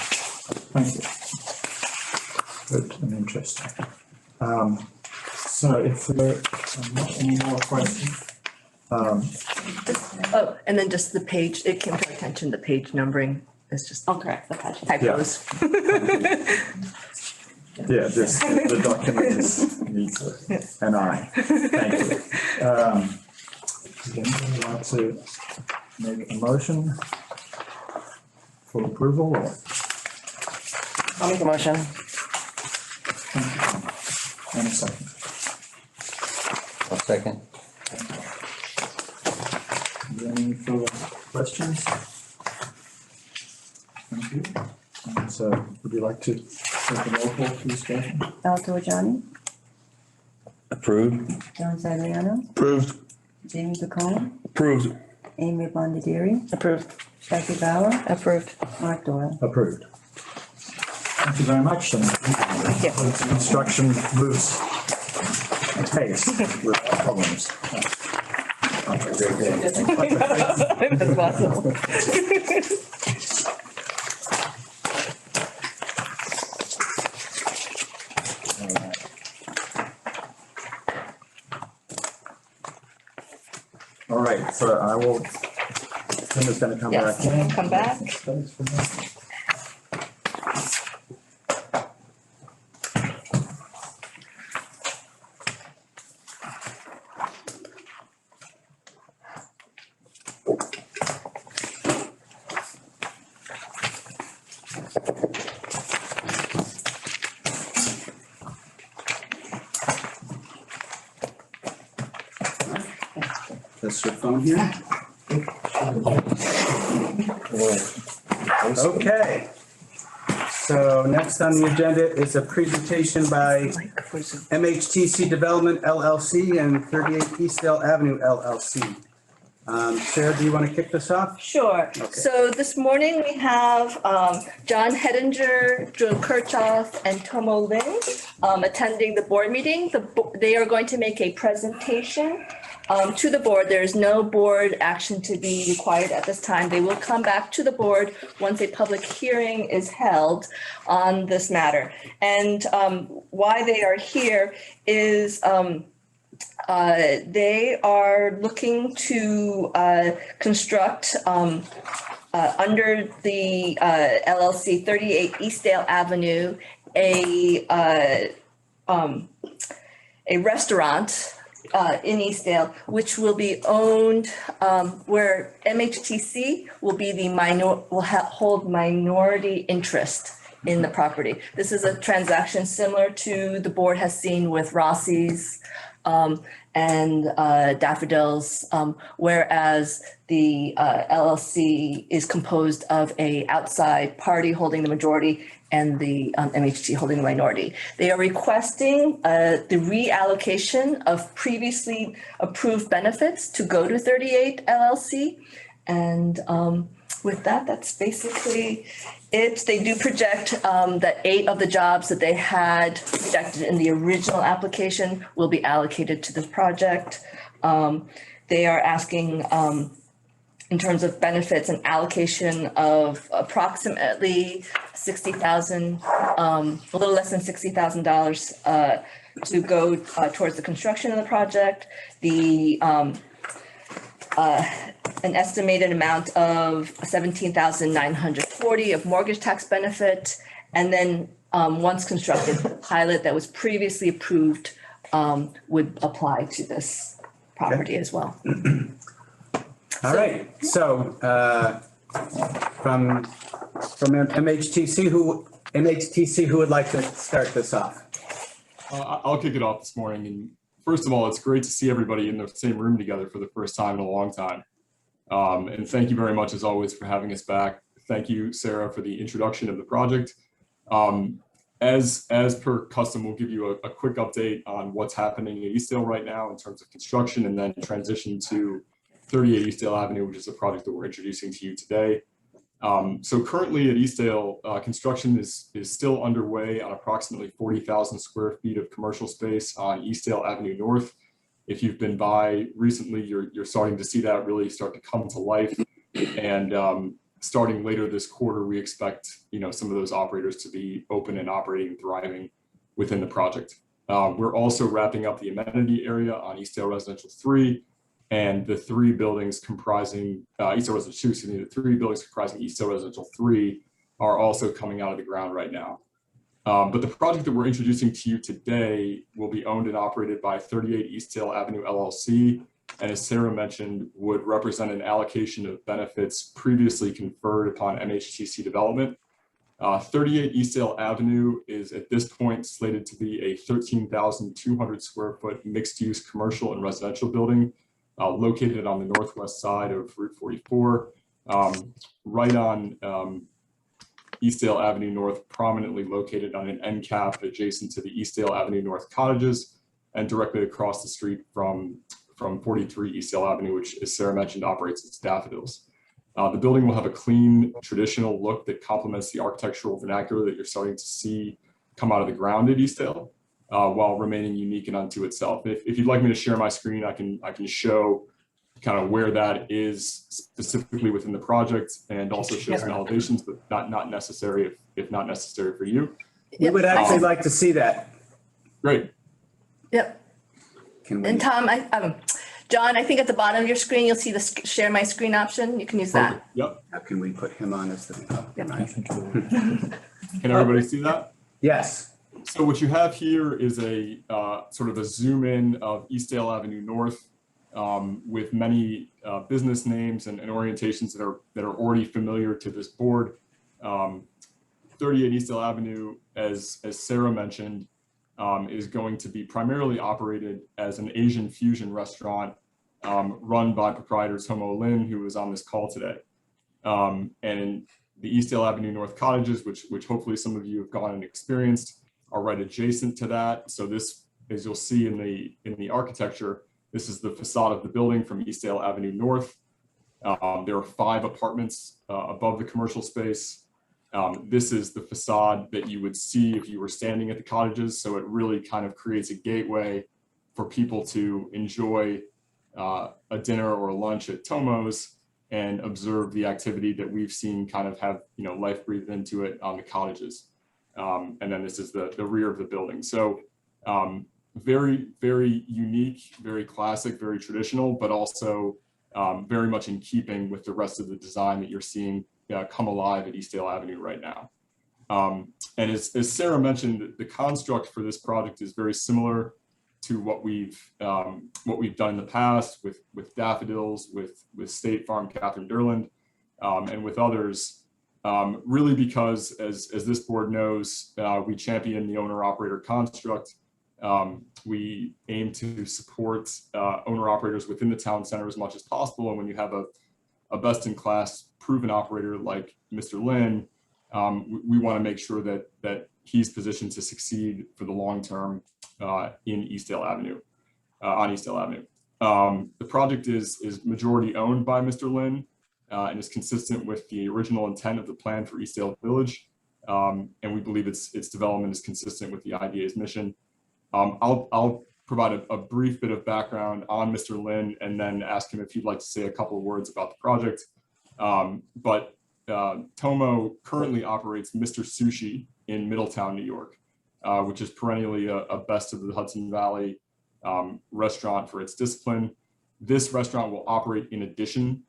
S5: Thank you. Good and interesting. So if there are not any more questions,
S8: Oh, and then just the page, it came to our attention, the page numbering is just
S7: I'll correct the page.
S8: typos.
S5: yeah, the document needs an eye. Thank you. Would anyone like to make a motion for approval or?
S10: I'll make a motion.
S5: And a second.
S9: I'll second.
S5: Is there any further questions? Thank you. And so would you like to take a roll call, please, Jason?
S11: Al Torriani,
S9: Approved?
S11: John Zagoriano,
S3: Approved.
S11: Jamie Bacone,
S6: Approved.
S11: Amy Bondieri,
S10: Approved.
S11: Jackie Bauer,
S10: Approved.
S11: Mark Doyle.
S5: Approved. Thank you very much. And the construction moves apace without problems. Have a great day.
S8: That's possible.
S5: All right, so I will, Tim is gonna come back
S8: Yes,
S5: in.
S8: come back.
S1: This your phone here? Okay. So next on the agenda is a presentation by MHTC Development LLC and 38 Eastdale Avenue LLC. Sarah, do you want to kick this off?
S8: Sure. So this morning we have John Hedinger, Joe Kirchhoff, and Tomo Lin attending the board meeting. They are going to make a presentation to the board. There is no board action to be required at this time. They will come back to the board once a public hearing is held on this matter. And why they are here is they are looking to construct under the LLC 38 Eastdale Avenue a restaurant in Eastdale, which will be owned, where MHTC will be hold minority interest in the property. This is a transaction similar to the board has seen with Rossi's and Daffodils, whereas the LLC is composed of a outside party holding the majority and the MHT holding the minority. They are requesting the reallocation of previously approved benefits to go to 38 LLC. And with that, that's basically it. They do project that 8 of the jobs that they had projected in the original application will be allocated to this project. They are asking, in terms of benefits, an allocation of approximately $60,000, a little less than $60,000 to go towards the construction of the project. An estimated amount of $17,940 of mortgage tax benefit, and then once constructed, the pilot that was previously approved would apply to this property as well.
S1: All right, so from MHTC, who would like to start this off?
S12: I'll kick it off this morning. And first of all, it's great to see everybody in the same room together for the first time in a long time. And thank you very much, as always, for having us back. Thank you, Sarah, for the introduction of the project. As per custom, we'll give you a quick update on what's happening at Eastdale right now in terms of construction, and then transition to 38 Eastdale Avenue, which is a project that we're introducing to you today. So currently at Eastdale, construction is still underway on approximately 40,000 square feet of commercial space on Eastdale Avenue North. If you've been by recently, you're starting to see that really start to come to life. And starting later this quarter, we expect some of those operators to be open and operating and thriving within the project. We're also wrapping up the amenity area on Eastdale Residential 3, and the 3 buildings comprising Eastdale Residential 2, excuse me, the 3 buildings comprising Eastdale Residential 3 are also coming out of the ground right now. But the project that we're introducing to you today will be owned and operated by 38 Eastdale Avenue LLC, and as Sarah mentioned, would represent an allocation of benefits previously conferred upon MHTC development. 38 Eastdale Avenue is at this point slated to be a 13,200 square foot mixed-use commercial and residential building located on the northwest side of Route 44, right on Eastdale Avenue North, prominently located on an end cap adjacent to the Eastdale Avenue North cottages, and directly across the street from 43 Eastdale Avenue, which, as Sarah mentioned, operates as Daffodils. The building will have a clean, traditional look that complements the architectural vernacular that you're starting to see come out of the ground at Eastdale, while remaining unique and unto itself. If you'd like me to share my screen, I can show kind of where that is specifically within the project, and also show some elevations, but not necessary if not necessary for you.
S1: We would actually like to see that.
S12: Great.
S8: Yep. And Tom, John, I think at the bottom of your screen, you'll see the share my screen option. You can use that.
S12: Perfect. Yep.
S1: How can we put him on as the?
S12: Can everybody see that?
S1: Yes.
S12: So what you have here is a sort of a zoom in of Eastdale Avenue North, with many business names and orientations that are already familiar to this board. 38 Eastdale Avenue, as Sarah mentioned, is going to be primarily operated as an Asian fusion restaurant run by proprietor Tomo Lin, who is on this call today. And the Eastdale Avenue North cottages, which hopefully some of you have gone and experienced, are right adjacent to that. So this, as you'll see in the architecture, this is the facade of the building from Eastdale Avenue North. There are 5 apartments above the commercial space. This is the facade that you would see if you were standing at the cottages. So it really kind of creates a gateway for people to enjoy a dinner or a lunch at Tomo's and observe the activity that we've seen kind of have, life breathed into it on the cottages. And then this is the rear of the building. So very, very unique, very classic, very traditional, but also very much in keeping with the rest of the design that you're seeing come alive at Eastdale Avenue right now. And as Sarah mentioned, the construct for this project is very similar to what we've done in the past with Daffodils, with State Farm, Catherine Durland, and with others. Really because, as this board knows, we champion the owner-operator construct. We aim to support owner-operators within the town center as much as possible. And when you have a best-in-class proven operator like Mr. Lin, we want to make sure that he's positioned to succeed for the long term in Eastdale Avenue, on Eastdale Avenue. The project is majority owned by Mr. Lin and is consistent with the original intent of the plan for Eastdale Village. And we believe its development is consistent with the IDA's mission. I'll provide a brief bit of background on Mr. Lin and then ask him if he'd like to say a couple of words about the project. But Tomo currently operates Mr. Sushi in Middletown, New York, which is perennially a best of the Hudson Valley restaurant for its discipline. This restaurant will operate in addition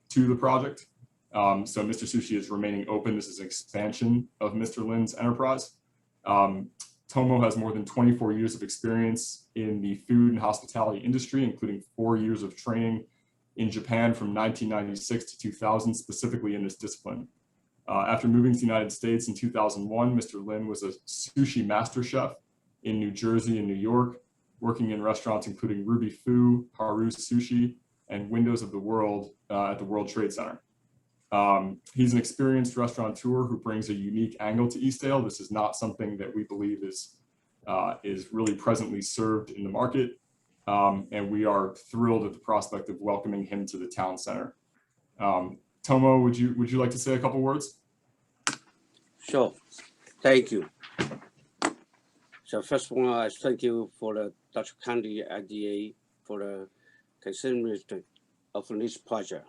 S12: to the project. So Mr. Sushi is remaining open. This is an expansion of Mr. Lin's enterprise. Tomo has more than 24 years of experience in the food and hospitality industry, including 4 years of training in Japan from 1996 to 2000, specifically in this discipline. After moving to the United States in 2001, Mr. Lin was a sushi master chef in New Jersey and New York, working in restaurants including Ruby Fu, Haru Sushi, and Windows of the World at the World Trade Center. He's an experienced restaurateur who brings a unique angle to Eastdale. This is not something that we believe is really presently served in the market. And we are thrilled at the prospect of welcoming him to the town center. Tomo, would you like to say a couple words?
S13: Sure. Thank you. So first of all, I thank you for the Dutch County IDA for the consideration of this project.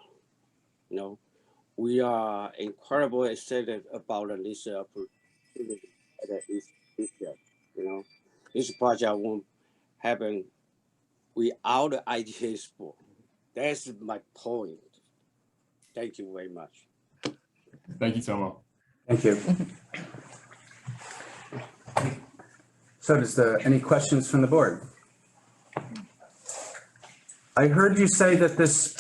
S13: We are incredibly excited about this opportunity at Eastdale. This project won't happen without the IDA support. That's my point. Thank you very much.
S12: Thank you, Tomo.
S1: Thank you. So any questions from the board? I heard you say that this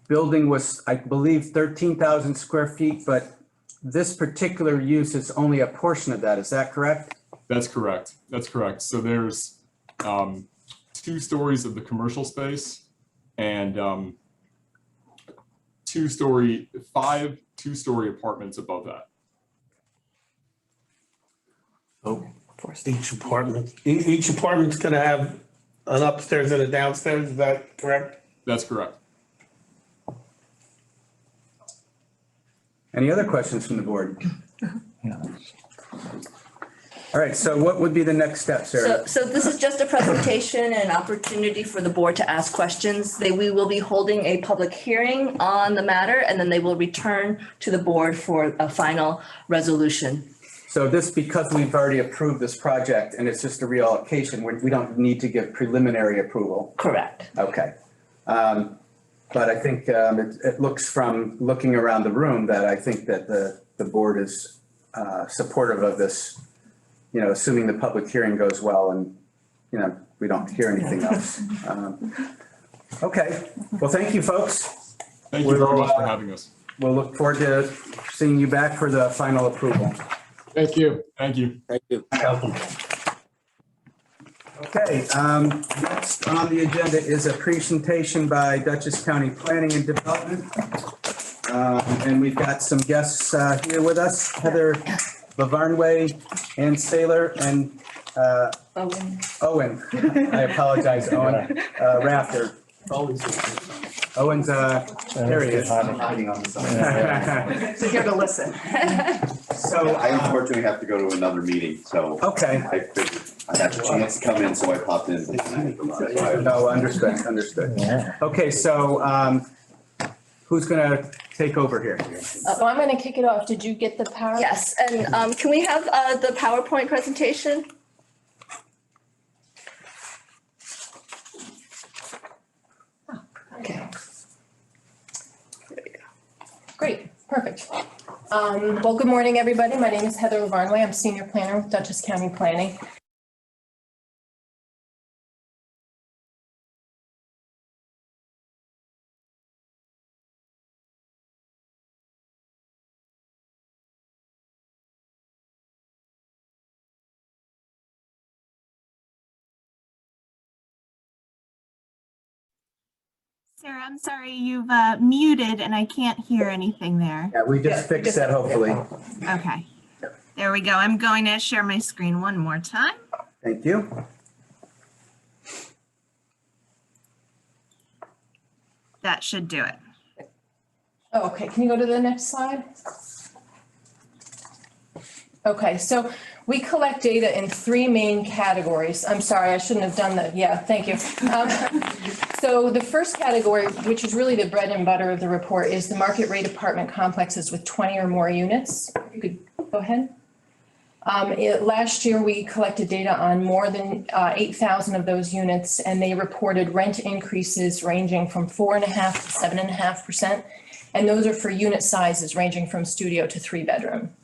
S1: building was, I believe, 13,000 square feet, but this particular use is only a portion of that. Is that correct?
S12: That's correct. That's correct. So there's 2 stories of the commercial space and 5 two-story apartments above that.
S3: So each apartment's gonna have an upstairs and a downstairs, is that correct?
S12: That's correct.
S1: Any other questions from the board? All right, so what would be the next step, Sarah?
S8: So this is just a presentation and an opportunity for the board to ask questions. We will be holding a public hearing on the matter, and then they will return to the board for a final resolution.
S1: So this, because we've already approved this project and it's just a reallocation, we don't need to give preliminary approval.
S8: Correct.
S1: Okay. But I think it looks from looking around the room that I think that the board is supportive of this, assuming the public hearing goes well and, we don't hear anything else. Okay. Well, thank you, folks.
S12: Thank you very much for having us.
S1: We'll look forward to seeing you back for the final approval.
S12: Thank you. Thank you.
S13: Thank you.
S3: Welcome.
S1: Okay, next on the agenda is a presentation by Dutchess County Planning and Development. And we've got some guests here with us, Heather Lavarnway, Ann Saylor, and Owen. I apologize, Owen. Rafter. Owen's, there he is.
S14: Hiding on the side.
S7: So here to listen.
S1: So,
S14: I unfortunately have to go to another meeting, so.
S1: okay.
S14: I figured I had a chance to come in, so I popped in.
S1: No, understood. Okay, so, who's gonna take over here?
S4: So I'm gonna kick it off. Did you get the power?
S8: Yes, and can we have the PowerPoint presentation?
S4: Okay. There we go. Great, perfect. Well, good morning, everybody. My name is Heather Lavarnway. I'm Senior Planner with Dutchess County Planning.
S15: Sarah, I'm sorry, you've muted and I can't hear anything there.
S1: Yeah, we just fixed that, hopefully.
S15: Okay, there we go. I'm going to share my screen one more time.
S1: Thank you.
S15: That should do it.
S4: Oh, okay, can you go to the next slide? Okay, so we collect data in three main categories. I'm sorry, I shouldn't have done that. Yeah, thank you. So the first category, which is really the bread and butter of the report, is the market rate apartment complexes with 20 or more units. You could go ahead. Last year, we collected data on more than 8,000 of those units, and they reported rent increases ranging from 4.5% to 7.5%. And those are for unit sizes ranging from studio to 3-bedroom.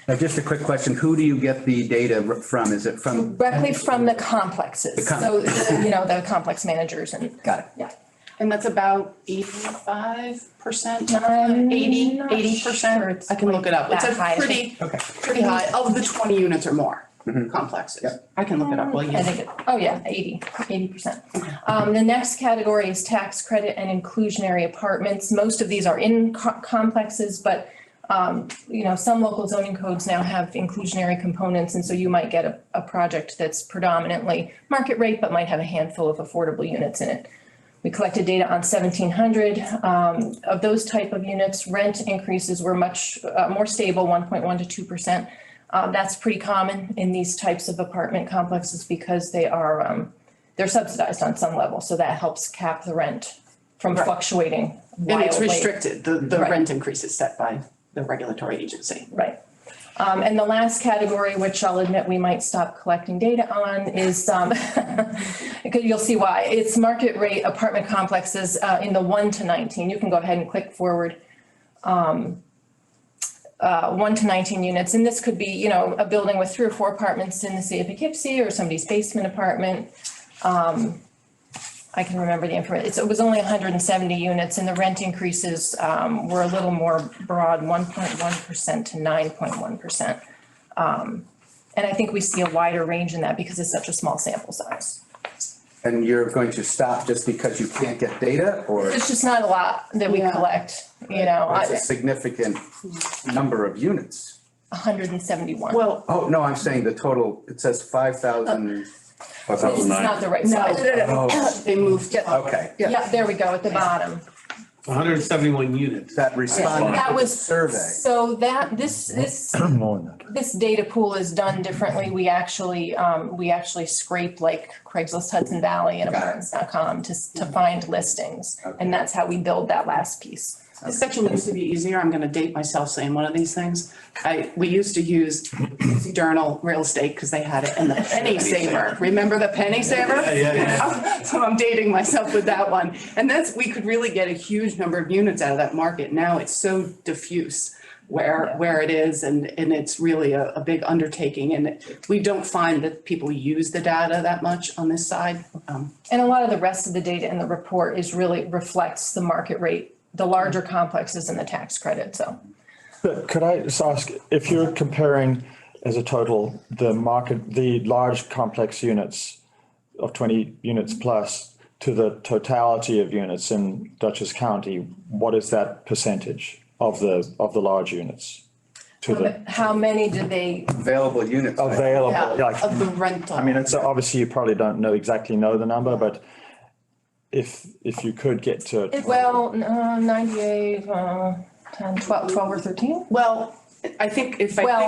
S1: Now, just a quick question. Who do you get the data from? Is it from?
S4: Directly from the complexes. So, the complex managers and.
S1: Got it.
S4: Yeah.
S7: And that's about 85%, 80%. I can look it up. It's
S4: that high.
S7: a pretty high, of the 20 units or more complexes.
S1: Yep.
S7: I can look it up while you.
S4: I think, 80%. The next category is tax credit and inclusionary apartments. Most of these are in complexes, but some local zoning codes now have inclusionary components, and so you might get a project that's predominantly market rate, but might have a handful of affordable units in it. We collected data on 1,700 of those type of units. Rent increases were much more stable, 1.1 to 2%. That's pretty common in these types of apartment complexes because they're subsidized on some level, so that helps cap the rent from fluctuating wildly.
S7: And it's restricted, the
S4: Right.
S7: rent increase is set by the regulatory agency.
S4: Right. And the last category, which I'll admit we might stop collecting data on, is, because you'll see why, it's market rate apartment complexes in the 1 to 19. You can go ahead and click forward. 1 to 19 units, and this could be, a building with 3 or 4 apartments in the city of Poughkeepsie or somebody's basement apartment. I can remember the information. It was only 170 units, and the rent increases were a little more broad, 1.1% to 9.1%. And I think we see a wider range in that because it's such a small sample size.
S1: And you're going to stop just because you can't get data, or?
S4: It's just not a lot that we collect,
S1: It's a significant number of units.
S4: 171.
S7: Well,
S1: Oh, no, I'm saying the total, it says 5,000.
S4: This is not the right
S7: no,
S4: size.
S7: they moved.
S1: Okay,
S4: Yeah, there we go at the bottom.
S3: 171 units.
S1: that responded
S4: That
S1: to the
S4: was
S1: survey.
S4: So this data pool is done differently. We actually scrape like Craigslist, Hudson Valley, and apartments.com to find listings. And that's how we build that last piece.
S7: This section used to be easier. I'm gonna date myself saying one of these things. We used to use Journal Real Estate because they had it in the penny saver. Remember the penny saver?
S3: Yeah.
S7: So I'm dating myself with that one. And we could really get a huge number of units out of that market. Now it's so diffuse where it is, and it's really a big undertaking. And we don't find that people use the data that much on this side.
S4: And a lot of the rest of the data in the report reflects the market rate, the larger complexes and the tax credit, so.
S5: But could I just ask, if you're comparing as a total, the large complex units, of 20 units plus to the totality of units in Dutchess County, what is that percentage of the large units? To the
S8: How many do they,
S14: Available units.
S5: available,
S8: yeah,
S5: like,
S8: of the rental?
S5: I mean, it's obviously you probably don't know the number, but if you could get to.
S8: Well, 98, 10, 12 or 13?
S16: Well, I think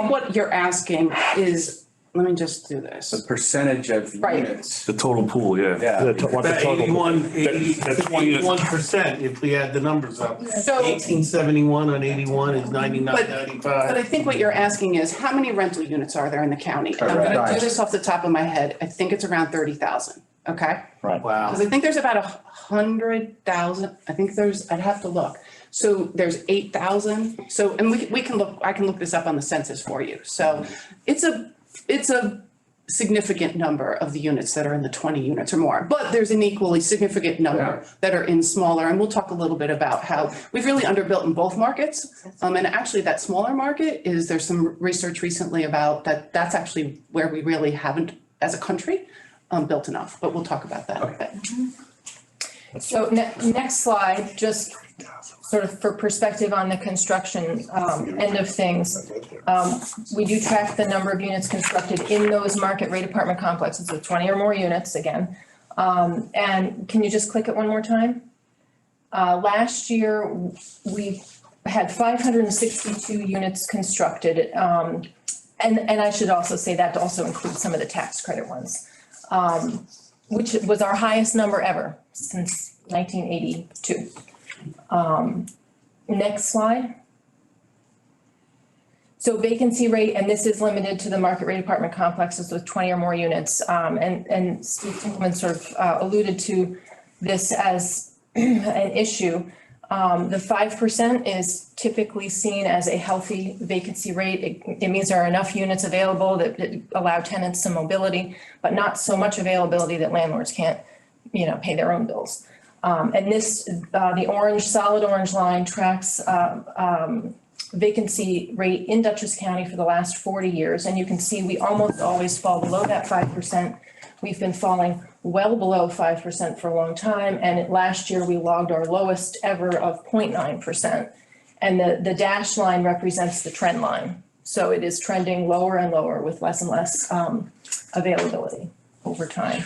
S16: what you're asking is, let me just do this.
S1: The percentage of
S16: Right.
S1: units.
S6: The total pool, yeah.
S1: Yeah.
S5: What the
S3: That
S5: total.
S3: 81%, if we add the numbers up.
S16: So-
S3: 1871 on 81 is
S16: But
S3: 99.95.
S16: I think what you're asking is, how many rental units are there in the county? And I'm gonna do
S5: Correct.
S16: this off the top of my head. I think it's around 30,000, okay?
S5: Right.
S3: Wow.
S16: Because I think there's about 100,000, I'd have to look. So there's 8,000, so, and we can look, I can look this up on the census for you. So it's a significant number of the units that are in the 20 units or more, but there's an equally significant number that are in smaller, and we'll talk a little bit about how we've really underbuilt in both markets. And actually that smaller market there's some research recently about that's actually where we really haven't, as a country, built enough, but we'll talk about that a bit.
S4: So next slide, just sort of for perspective on the construction end of things. We do track the number of units constructed in those market rate apartment complexes with 20 or more units again. And can you just click it one more time? Last year, we had 562 units constructed. And I should also say that also includes some of the tax credit ones, which was our highest number ever since 1982. Next slide. So vacancy rate, and this is limited to the market rate apartment complexes with 20 or more units. And Steve Tinkelman sort of alluded to this as an issue. The 5% is typically seen as a healthy vacancy rate. It means there are enough units available that allow tenants some mobility, but not so much availability that landlords can't, pay their own bills. And this, the solid orange line tracks vacancy rate in Dutchess County for the last 40 years. And you can see we almost always fall below that 5%. We've been falling well below 5% for a long time. And last year we logged our lowest ever of 0.9%. And the dashed line represents the trend line. So it is trending lower and lower with less and less availability over time.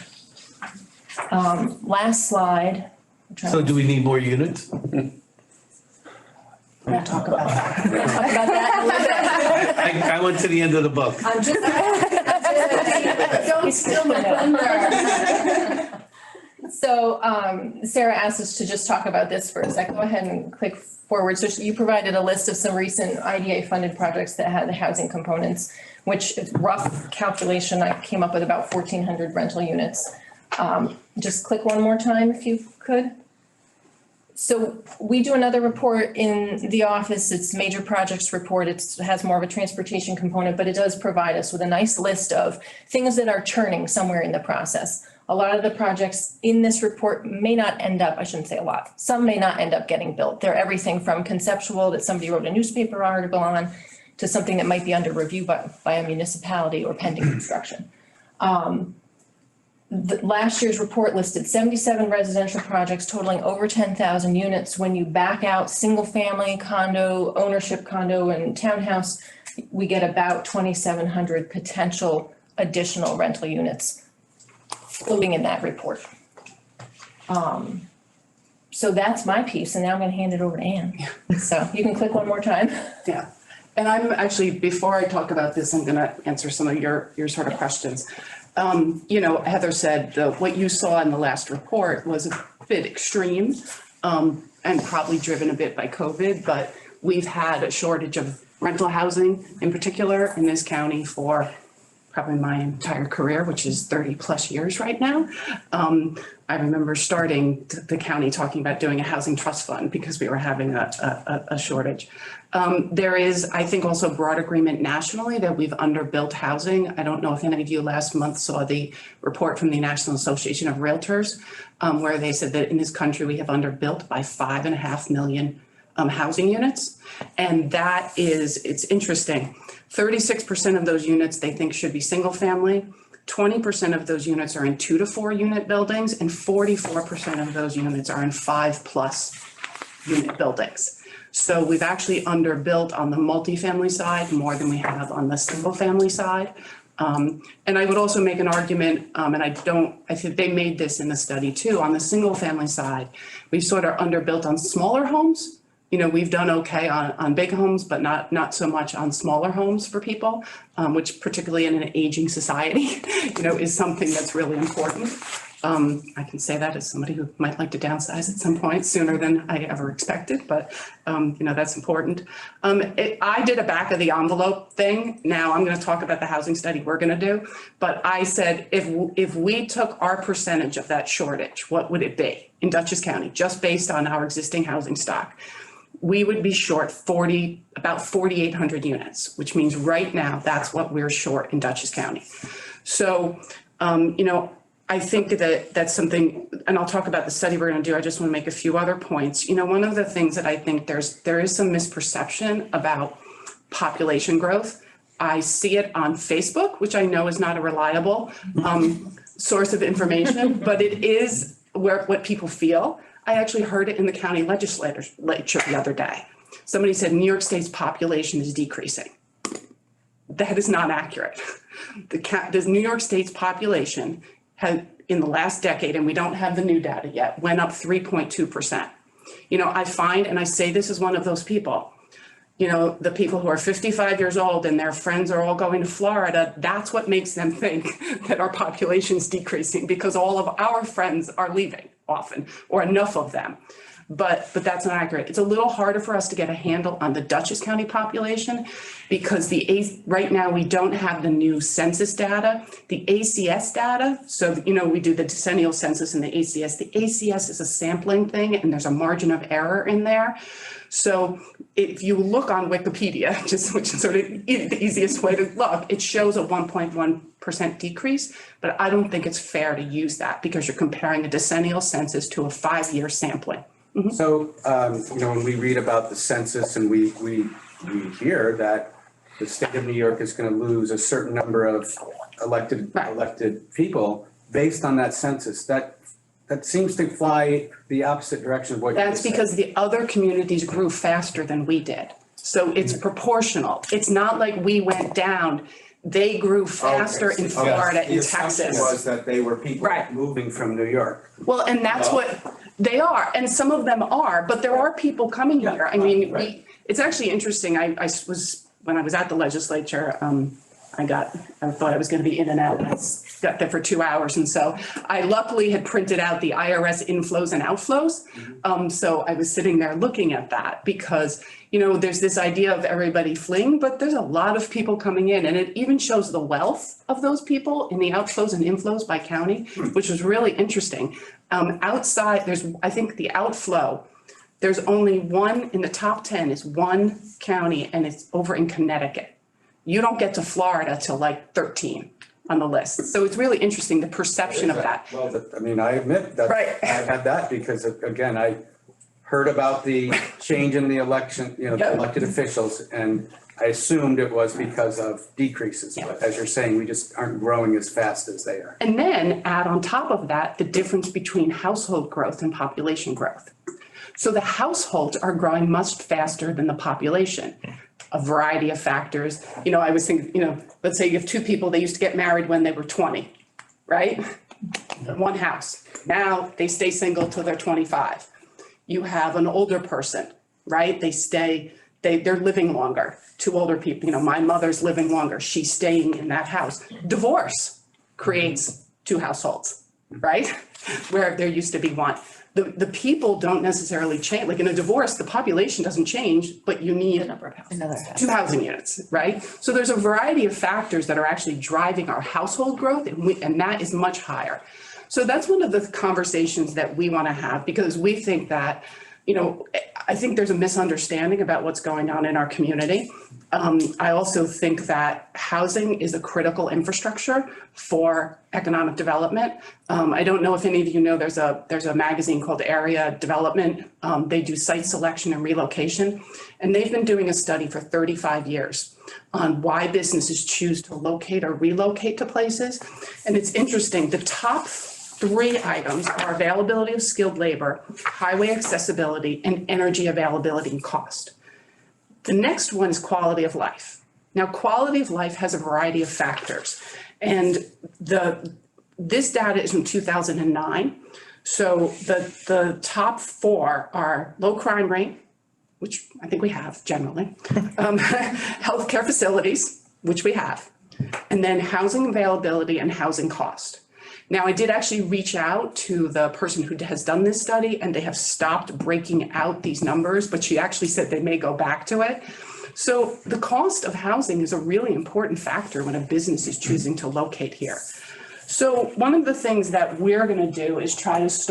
S4: Last slide.
S3: So do we need more units?
S16: We'll talk about that.
S4: Talk about that a little bit.
S3: I went to the end of the book.
S4: I'm just, don't steal my thunder. So Sarah asked us to just talk about this for a sec. Go ahead and click forward. So you provided a list of some recent IDA funded projects that had the housing components, which rough calculation, I came up with about 1,400 rental units. Just click one more time if you could. So we do another report in the office. It's major projects report. It has more of a transportation component, but it does provide us with a nice list of things that are churning somewhere in the process. A lot of the projects in this report may not end up, I shouldn't say a lot, some may not end up getting built. They're everything from conceptual that somebody wrote a newspaper article on to something that might be under review by a municipality or pending construction. Last year's report listed 77 residential projects totaling over 10,000 units. When you back out single family, condo, ownership condo and townhouse, we get about 2,700 potential additional rental units floating in that report. So that's my piece, and now I'm going to hand it over to Ann. So you can click one more time.
S16: Yeah, and I'm actually, before I talk about this, I'm going to answer some of your sort of questions. Heather said what you saw in the last report was a bit extreme and probably driven a bit by COVID, but we've had a shortage of rental housing in particular in this county for probably my entire career, which is 30 plus years right now. I remember starting the county talking about doing a housing trust fund because we were having a shortage. There is, I think, also broad agreement nationally that we've underbuilt housing. I don't know if any of you last month saw the report from the National Association of Realtors, where they said that in this country we have underbuilt by 5.5 million housing units. And it's interesting. 36% of those units they think should be single family. 20% of those units are in 2 to 4 unit buildings, and 44% of those units are in 5+ unit buildings. So we've actually underbuilt on the multifamily side more than we have on the single family side. And I would also make an argument, and I think they made this in the study too, on the single family side, we've sort of underbuilt on smaller homes. You know, we've done okay on big homes, but not so much on smaller homes for people, which particularly in an aging society, you know, is something that's really important. I can say that as somebody who might like to downsize at some point sooner than I ever expected, but you know, that's important. I did a back of the envelope thing. Now I'm going to talk about the housing study we're going to do, but I said if we took our percentage of that shortage, what would it be in Dutchess County, just based on our existing housing stock? We would be short about 4,800 units, which means right now that's what we're short in Dutchess County. So, you know, I think that that's something, and I'll talk about the study we're going to do. I just want to make a few other points. You know, one of the things that I think there is some misperception about population growth. I see it on Facebook, which I know is not a reliable source of information, but it is what people feel. I actually heard it in the county legislature the other day. Somebody said New York State's population is decreasing. That is not accurate. The New York State's population had, in the last decade, and we don't have the new data yet, went up 3.2%. You know, I find, and I say this as one of those people, you know, the people who are 55 years old and their friends are all going to Florida, that's what makes them think that our population is decreasing, because all of our friends are leaving often, or enough of them. But that's not accurate. It's a little harder for us to get a handle on the Dutchess County population because right now we don't have the new census data, the ACS data. So, you know, we do the decennial census and the ACS. The ACS is a sampling thing and there's a margin of error in there. So if you look on Wikipedia, which is sort of the easiest way to look, it shows a 1.1% decrease, but I don't think it's fair to use that because you're comparing a decennial census to a 5-year sampling. Mm-hmm.
S1: So, you know, when we read about the census and we hear that the state of New York is going to lose a certain number of elected people based on that census, that seems to fly the opposite direction of what you
S16: That's because the other communities grew faster than we did. So it's proportional. It's not like we went down. They grew faster in Florida and Texas.
S1: The assumption was that they were people moving from New York.
S16: Well, and that's what they are. And some of them are, but there are people coming here. I mean, it's actually interesting. I was, when I was at the legislature, I thought I was going to be in and out, and I got there for 2 hours. And so I luckily had printed out the IRS inflows and outflows. So I was sitting there looking at that because, you know, there's this idea of everybody fleeing, but there's a lot of people coming in, and it even shows the wealth of those people in the outflows and inflows by county, which was really interesting. Outside, I think the outflow, there's only one in the top 10 is one county, and it's over in Connecticut. You don't get to Florida till like 13 on the list. So it's really interesting, the perception of that.
S1: Well, I mean, I admit that I had that because, again, I heard about the change in the election, you know, the elected officials, and I assumed it was because of decreases. But as you're saying, we just aren't growing as fast as they are.
S16: And then add on top of that, the difference between household growth and population growth. So the households are growing much faster than the population. A variety of factors. You know, I was thinking, you know, let's say you have two people, they used to get married when they were 20, right? One house. Now they stay single till they're 25. You have an older person, right? They're living longer. Two older people, you know, my mother's living longer. She's staying in that house. Divorce creates two households, right? Where there used to be one. The people don't necessarily change. Like in a divorce, the population doesn't change, but you need two housing units, right? So there's a variety of factors that are actually driving our household growth, and that is much higher. So that's one of the conversations that we want to have, because we think that, you know, I think there's a misunderstanding about what's going on in our community. I also think that housing is a critical infrastructure for economic development. I don't know if any of you know, there's a magazine called Area Development. They do site selection and relocation, and they've been doing a study for 35 years on why businesses choose to locate or relocate to places. And it's interesting, the top 3 items are availability of skilled labor, highway accessibility, and energy availability and cost. The next one is quality of life. Now, quality of life has a variety of factors, and this data is from 2009. So the top 4 are low crime rate, which I think we have generally, healthcare facilities, which we have, and then housing availability and housing cost. Now, I did actually reach out to the person who has done this study, and they have stopped breaking out these numbers, but she actually said they may go back to it. So the cost of housing is a really important factor when a business is choosing to locate here. So one of the things that we're going to do is let's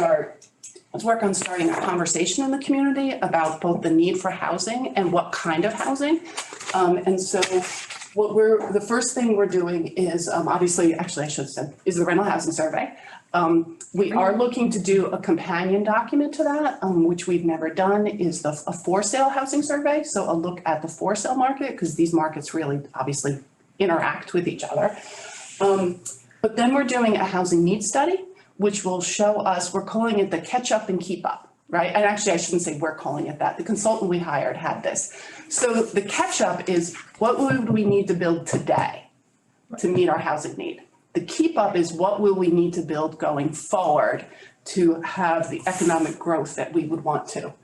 S16: work on starting a conversation in the community about both the need for housing and what kind of housing. And so the first thing we're doing is obviously, actually I should have said, is the rental housing survey. We are looking to do a companion document to that, which we've never done, is a for sale housing survey. So a look at the for sale market, because these markets really obviously interact with each other. But then we're doing a housing needs study, which will show us, we're calling it the catch up and keep up, right? And actually, I shouldn't say we're calling it that. The consultant we hired had this. So the catch up is what would we need to build today to meet our housing need? The keep up is what will we need to build going forward to have the economic growth that we would want to.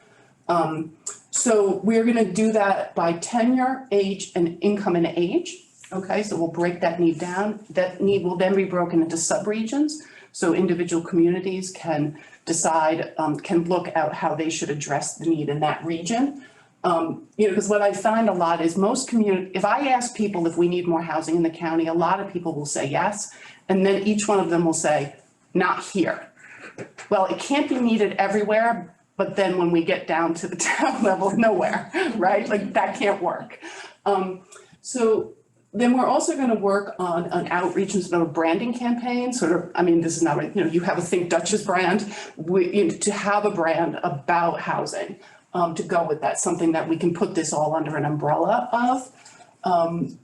S16: So we're going to do that by tenure, age, and income and age. Okay, so we'll break that need down. That need will then be broken into subregions. So individual communities can decide, can look at how they should address the need in that region. Because what I find a lot is if I ask people if we need more housing in the county, a lot of people will say yes. And then each one of them will say, not here. Well, it can't be needed everywhere, but then when we get down to the town level, nowhere, right? Like that can't work. So then we're also going to work on an outreach and sort of branding campaign, this is not, you have a Think Dutchess brand, to have a brand about housing, to go with that, something that we can put this all under an umbrella of.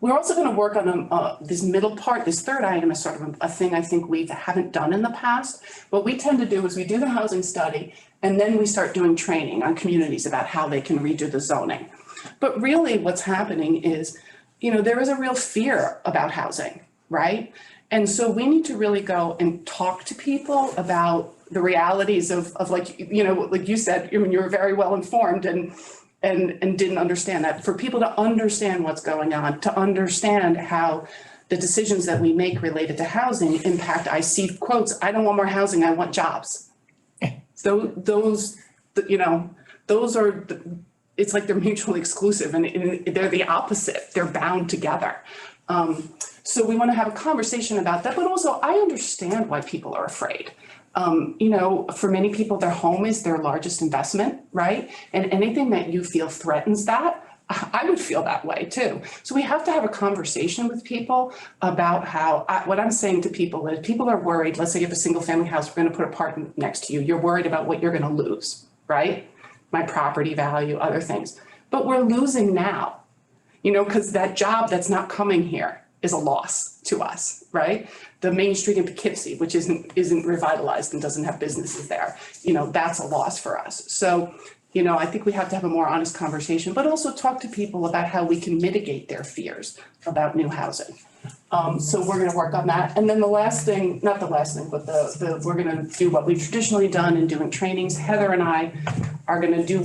S16: We're also going to work on this middle part. This third item is sort of a thing I think we haven't done in the past. What we tend to do is we do the housing study, and then we start doing training on communities about how they can redo the zoning. But really what's happening is, there is a real fear about housing, right? And so we need to really go and talk to people about the realities of like you said, you were very well informed and didn't understand that. For people to understand what's going on, to understand how the decisions that we make related to housing impact, I see quotes, I don't want more housing, I want jobs. So those are it's like they're mutually exclusive and they're the opposite. They're bound together. So we want to have a conversation about that, but also I understand why people are afraid. For many people, their home is their largest investment, right? And anything that you feel threatens that, I would feel that way too. So we have to have a conversation with people about what I'm saying to people is people are worried, let's say you have a single family house, we're going to put a apartment next to you. You're worried about what you're going to lose, right? My property value, other things. But we're losing now, because that job that's not coming here is a loss to us, right? The Main Street in Poughkeepsie, which isn't revitalized and doesn't have businesses there, that's a loss for us. So, I think we have to have a more honest conversation, but also talk to people about how we can mitigate their fears about new housing. So we're going to work on that. And then the last thing, not the last thing, but we're going to do what we've traditionally done in doing trainings. Heather and I are going to do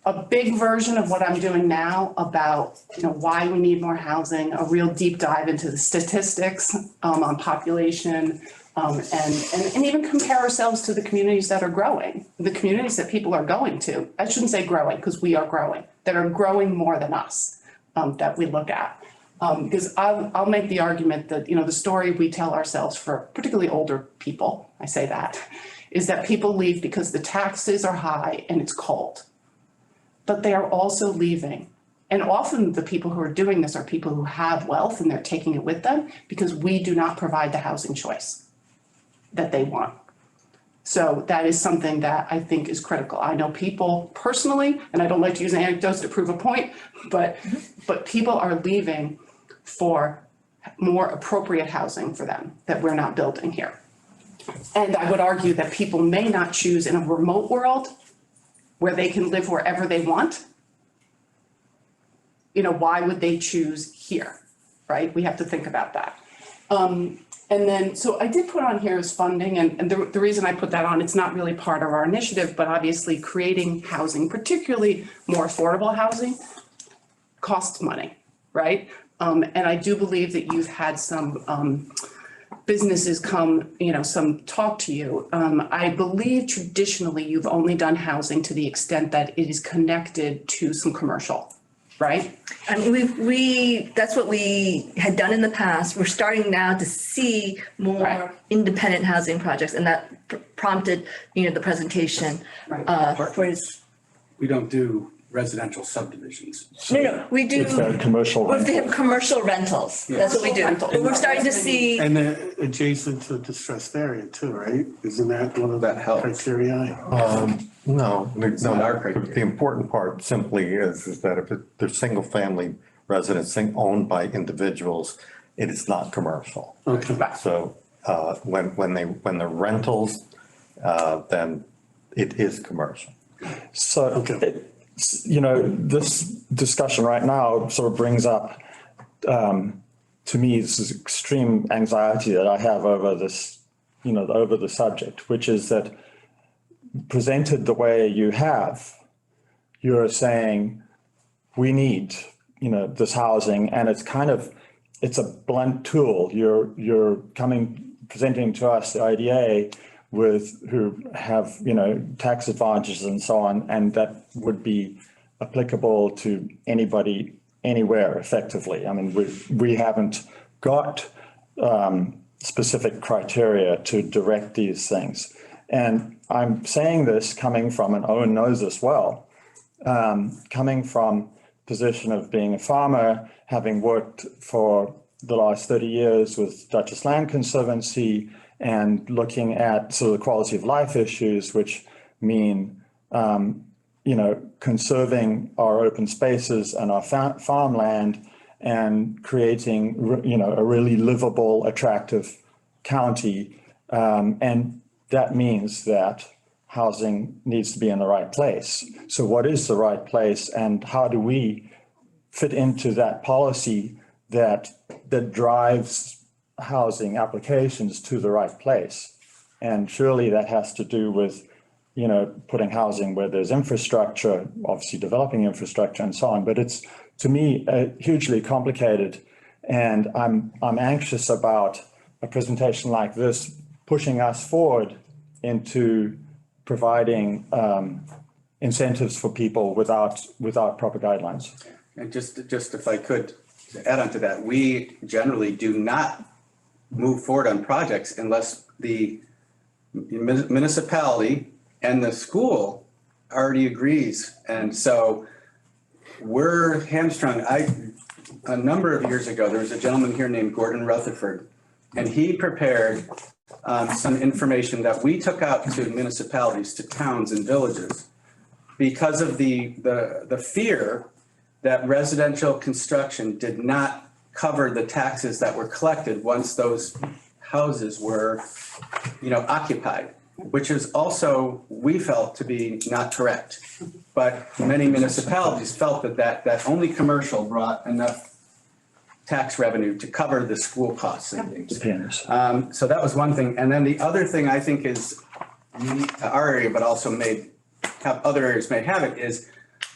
S16: a big version of what I'm doing now about, why we need more housing, a real deep dive into the statistics on population, and even compare ourselves to the communities that are growing, the communities that people are going to. I shouldn't say growing because we are growing, that are growing more than us, that we look at. Because I'll make the argument that, the story we tell ourselves for particularly older people, I say that, is that people leave because the taxes are high and it's cold. But they are also leaving. And often the people who are doing this are people who have wealth and they're taking it with them because we do not provide the housing choice that they want. So that is something that I think is critical. I know people personally, and I don't like to use anecdotes to prove a point, but people are leaving for more appropriate housing for them that we're not building here. And I would argue that people may not choose in a remote world where they can live wherever they want. You know, why would they choose here, right? We have to think about that. And then, so I did put on here is funding, and the reason I put that on, it's not really part of our initiative, but obviously creating housing, particularly more affordable housing, costs money, right? And I do believe that you've had some businesses come, some talk to you. I believe traditionally you've only done housing to the extent that it is connected to some commercial, right?
S8: I mean, that's what we had done in the past. We're starting now to see more independent housing projects, and that prompted, the presentation for his.
S1: We don't do residential subdivisions.
S8: No, we do.
S10: Commercial.
S8: They have commercial rentals. That's what we do. But we're starting to see.
S3: And adjacent to a distressed area too, right? Isn't that one of the criteria?
S17: No,
S1: our criteria.
S17: the important part simply is that if there's single family residence owned by individuals, it is not commercial.
S3: Okay.
S17: So when they're rentals, then it is commercial.
S10: So, this discussion right now sort of brings up, to me, this extreme anxiety that I have over this, over the subject, which is that presented the way you have, you're saying we need, this housing, and it's a blunt tool. You're presenting to us the IDA who have, tax advantages and so on, and that would be applicable to anybody, anywhere effectively. I mean, we haven't got specific criteria to direct these things. And I'm saying this coming from, and Owen knows this well, coming from position of being a farmer, having worked for the last 30 years with Duchess Land Conservancy, and looking at sort of the quality of life issues, which mean, conserving our open spaces and our farmland and creating, a really livable, attractive county. And that means that housing needs to be in the right place. So what is the right place, and how do we fit into that policy that drives housing applications to the right place? And surely that has to do with, putting housing where there's infrastructure, obviously developing infrastructure and so on. But it's, to me, hugely complicated. And I'm anxious about a presentation like this pushing us forward into providing incentives for people without proper guidelines.
S1: And just if I could add on to that, we generally do not move forward on projects unless the municipality and the school already agrees. And so we're hamstrung. A number of years ago, there was a gentleman here named Gordon Rutherford, and he prepared some information that we took out to municipalities, to towns and villages, because of the fear that residential construction did not cover the taxes that were collected once those houses were, occupied, which is also, we felt to be not correct. But many municipalities felt that only commercial brought enough tax revenue to cover the school costs and things.
S10: Depends.
S1: So that was one thing. And then the other thing I think is unique to our area, but also other areas may have it, is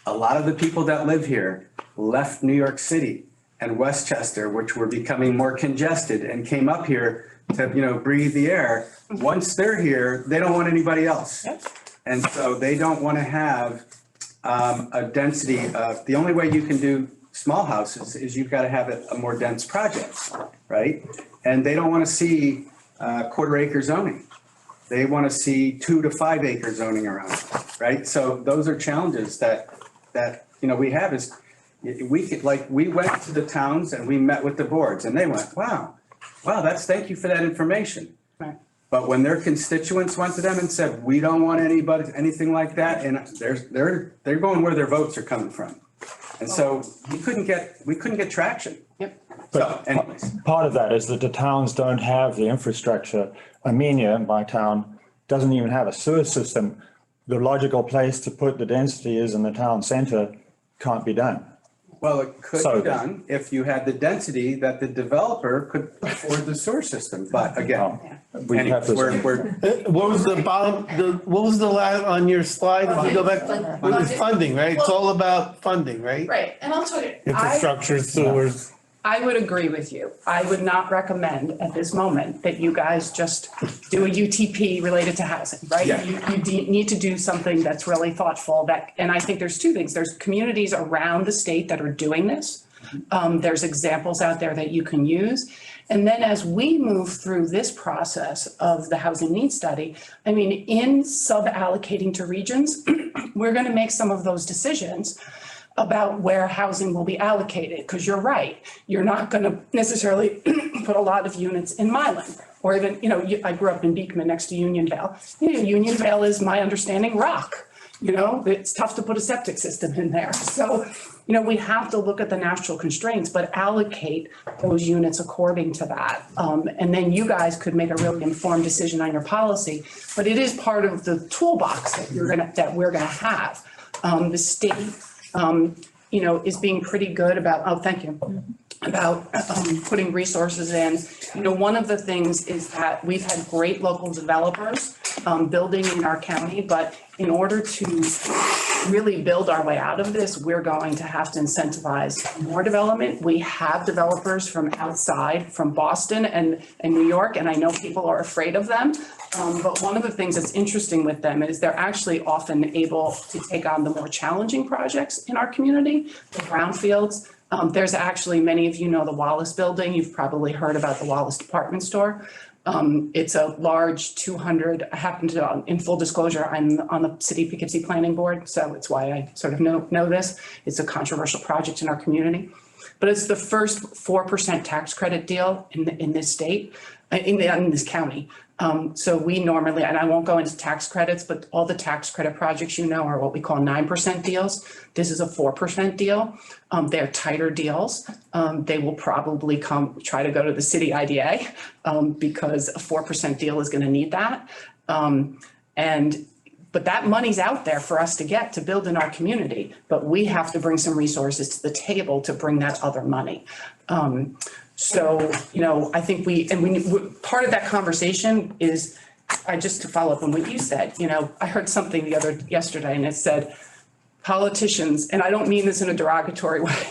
S1: a lot of the people that live here left New York City and Westchester, which were becoming more congested, and came up here to, breathe the air. Once they're here, they don't want anybody else. And so they don't want to have a density of, the only way you can do small houses is you've got to have a more dense project, right? And they don't want to see quarter acre zoning. They want to see 2 to 5 acre zoning around, right? So those are challenges that we have. Is we went to the towns and we met with the boards, and they went, wow, thank you for that information.
S16: Right.
S1: But when their constituents went to them and said, we don't want anybody, anything like that, and they're going where their votes are coming from. And so we couldn't get traction.
S16: Yep.
S1: So anyways,
S10: Part of that is that the towns don't have the infrastructure. Armenia, my town, doesn't even have a sewer system. The logical place to put the density is in the town center, can't be done.
S1: well, it could
S10: So-
S1: be done if you had the density that the developer could afford the sewer system. But again,
S10: We have
S1: anyways,
S10: to-
S1: we're,
S3: What was the bottom, what was the last on your slide? If you go back, it's funding, right? It's all about funding, right?
S16: Right, and I'll tell you,
S3: Infrastructure, sewers.
S16: I would agree with you. I would not recommend at this moment that you guys just do a UTP related to housing, right?
S1: Yeah.
S16: You need to do something that's really thoughtful and I think there's two things. There's communities around the state that are doing this. There's examples out there that you can use. And then as we move through this process of the housing needs study, I mean, in sub-allocating to regions, we're going to make some of those decisions about where housing will be allocated, because you're right. You're not going to necessarily put a lot of units in Milan, or even, I grew up in Beekman next to Unionvale. Unionvale is, my understanding, rock. It's tough to put a septic system in there. So, we have to look at the natural constraints, but allocate those units according to that. And then you guys could make a really informed decision on your policy, but it is part of the toolbox that we're gonna have. The state, is being pretty good about, thank you, about putting resources in. One of the things is that we've had great local developers building in our county, but in order to really build our way out of this, we're going to have to incentivize more development. We have developers from outside, from Boston and New York, and I know people are afraid of them. But one of the things that's interesting with them is they're actually often able to take on the more challenging projects in our community, the brownfields. There's actually, many of you know the Wallace Building. You've probably heard about the Wallace Department Store. It's a large 200, I happen to, in full disclosure, I'm on the City Poughkeepsie Planning Board, so it's why I sort of know this. It's a controversial project in our community. But it's the first 4% tax credit deal in this state, in this county. So we normally, and I won't go into tax credits, but all the tax credit projects are what we call 9% deals. This is a 4% deal. They're tighter deals. They will probably try to go to the city IDA because a 4% deal is going to need that. But that money's out there for us to build in our community, but we have to bring some resources to the table to bring that other money. So, I think part of that conversation is, just to follow up on what you said, I heard something yesterday and it said, politicians, and I don't mean this in a derogatory way.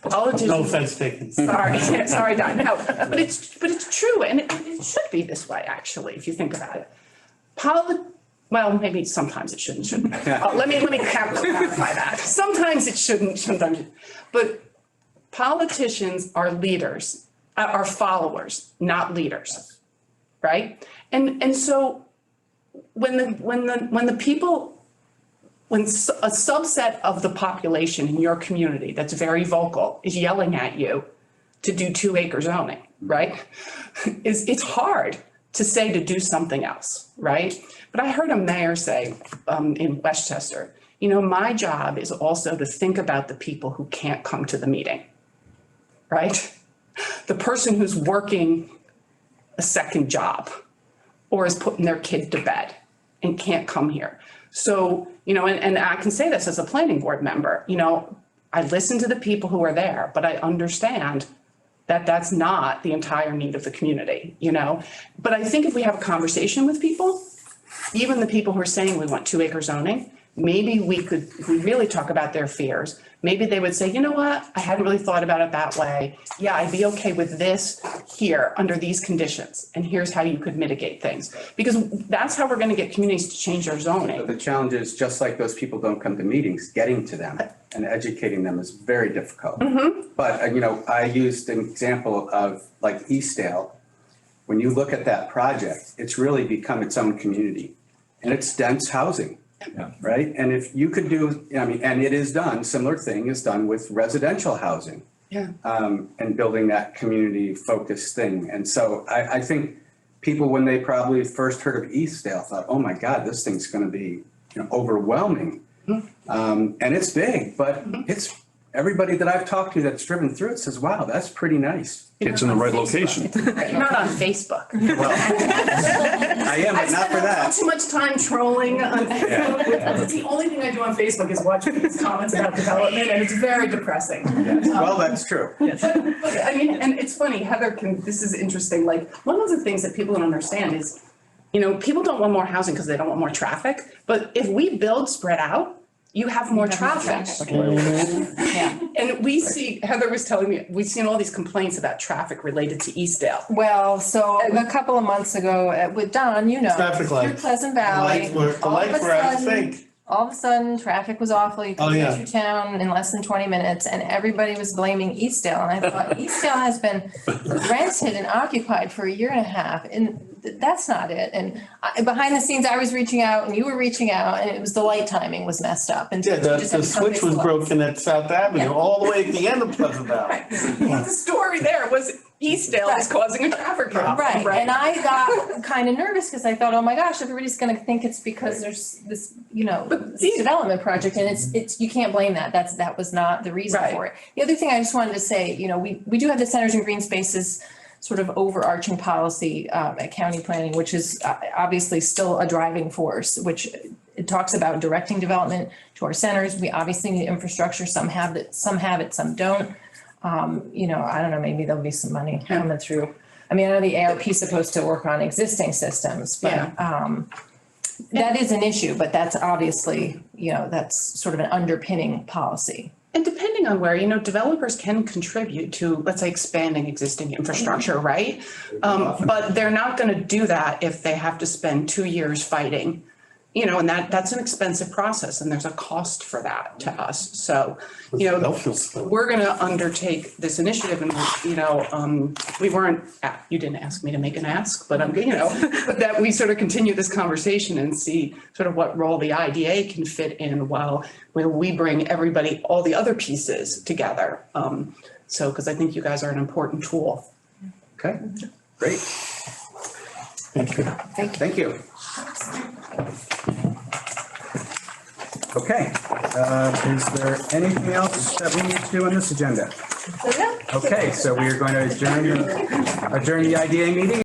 S16: Politicians.
S3: No offense taken.
S16: Sorry, Don, no, but it's true. And it should be this way, actually, if you think about it. Well, maybe sometimes it shouldn't. Let me clarify that. Sometimes it shouldn't, sometimes. But politicians are leaders, are followers, not leaders, right? And so when a subset of the population in your community that's very vocal is yelling at you to do 2-acre zoning, right? It's hard to say to do something else, right? But I heard a mayor say in Westchester, my job is also to think about the people who can't come to the meeting, right? The person who's working a second job or is putting their kid to bed and can't come here. So, and I can say this as a planning board member, I listen to the people who are there, but I understand that that's not the entire need of the community, But I think if we have a conversation with people, even the people who are saying we want 2-acre zoning, maybe if we really talk about their fears, maybe they would say, you know what, I hadn't really thought about it that way. Yeah, I'd be okay with this here under these conditions. And here's how you could mitigate things. Because that's how we're going to get communities to change their zoning.
S1: the challenge is, just like those people don't come to meetings, getting to them and educating them is very difficult. But, I used an example of like Eastdale. When you look at that project, it's really become its own community and it's dense housing. Yeah. Right. And if you could do, and it is done, similar thing is done with residential housing.
S16: Yeah.
S1: And building that community focused thing. And so I think people, when they probably first heard of Eastdale, thought, oh my God, this thing's gonna be, overwhelming. And it's big, but it's, everybody that I've talked to that's driven through it says, wow, that's pretty nice.
S6: It's in the right location.
S16: You're not on Facebook.
S1: I am, but not for that.
S16: Too much time trolling on Facebook. That's the only thing I do on Facebook is watch people's comments about development, and it's very depressing.
S1: Well, that's true.
S16: But, I mean, and it's funny, this is interesting, like, one of the things that people don't understand is, people don't want more housing because they don't want more traffic, but if we build spread out, you have more traffic.
S4: Yeah.
S16: And we see, Heather was telling me, we've seen all these complaints about traffic related to Eastdale.
S4: Well, so a couple of months ago with Don,
S3: Traffic
S4: through
S3: lights.
S4: Pleasant Valley.
S3: The
S4: all of
S3: lights
S4: a
S3: were out of
S4: sudden-
S3: sync.
S4: All of a sudden, traffic was awful. You
S3: Oh,
S4: could
S3: yeah.
S4: get through town in less than 20 minutes, and everybody was blaming Eastdale. And I thought, Eastdale has been rented and occupied for a year and a half, and that's not it. And behind the scenes, I was reaching out, and you were reaching out, and it was the light timing was messed up. And
S3: Yeah,
S4: you
S3: the
S4: just had to come
S3: switch
S4: fix
S3: was
S4: the lights.
S3: broken at South Avenue,
S4: Yeah.
S3: all the way at the end of Pleasant Valley.
S16: The story there was Eastdale is causing a traffic problem.
S4: Right, and I got kind of nervous because I thought, oh my gosh, everybody's gonna think it's because there's this, this development project, and it's, you can't blame that. That was not the reason
S16: Right.
S4: for it. The other thing I just wanted to say, we do have the centers and green spaces sort of overarching policy at county planning, which is obviously still a driving force, which it talks about directing development to our centers. We obviously need infrastructure. Some have it, some don't. I don't know, maybe there'll be some money coming through. I mean, I know the ARP is supposed to work on existing systems, but that is an issue, but that's obviously, that's sort of an underpinning policy.
S16: And depending on where, developers can contribute to, let's say, expanding existing infrastructure, right? But they're not gonna do that if they have to spend 2 years fighting, and that's an expensive process, and there's a cost for that to us. So, we're gonna undertake this initiative, and, we weren't, you didn't ask me to make an ask, but I'm, but that we sort of continue this conversation and see sort of what role the IDA can fit in while we bring everybody, all the other pieces together. Because I think you guys are an important tool.
S1: Okay, great. Thank you. Okay, is there anything else that we need to do on this agenda? Okay, so we are going to adjourn the IDA meeting.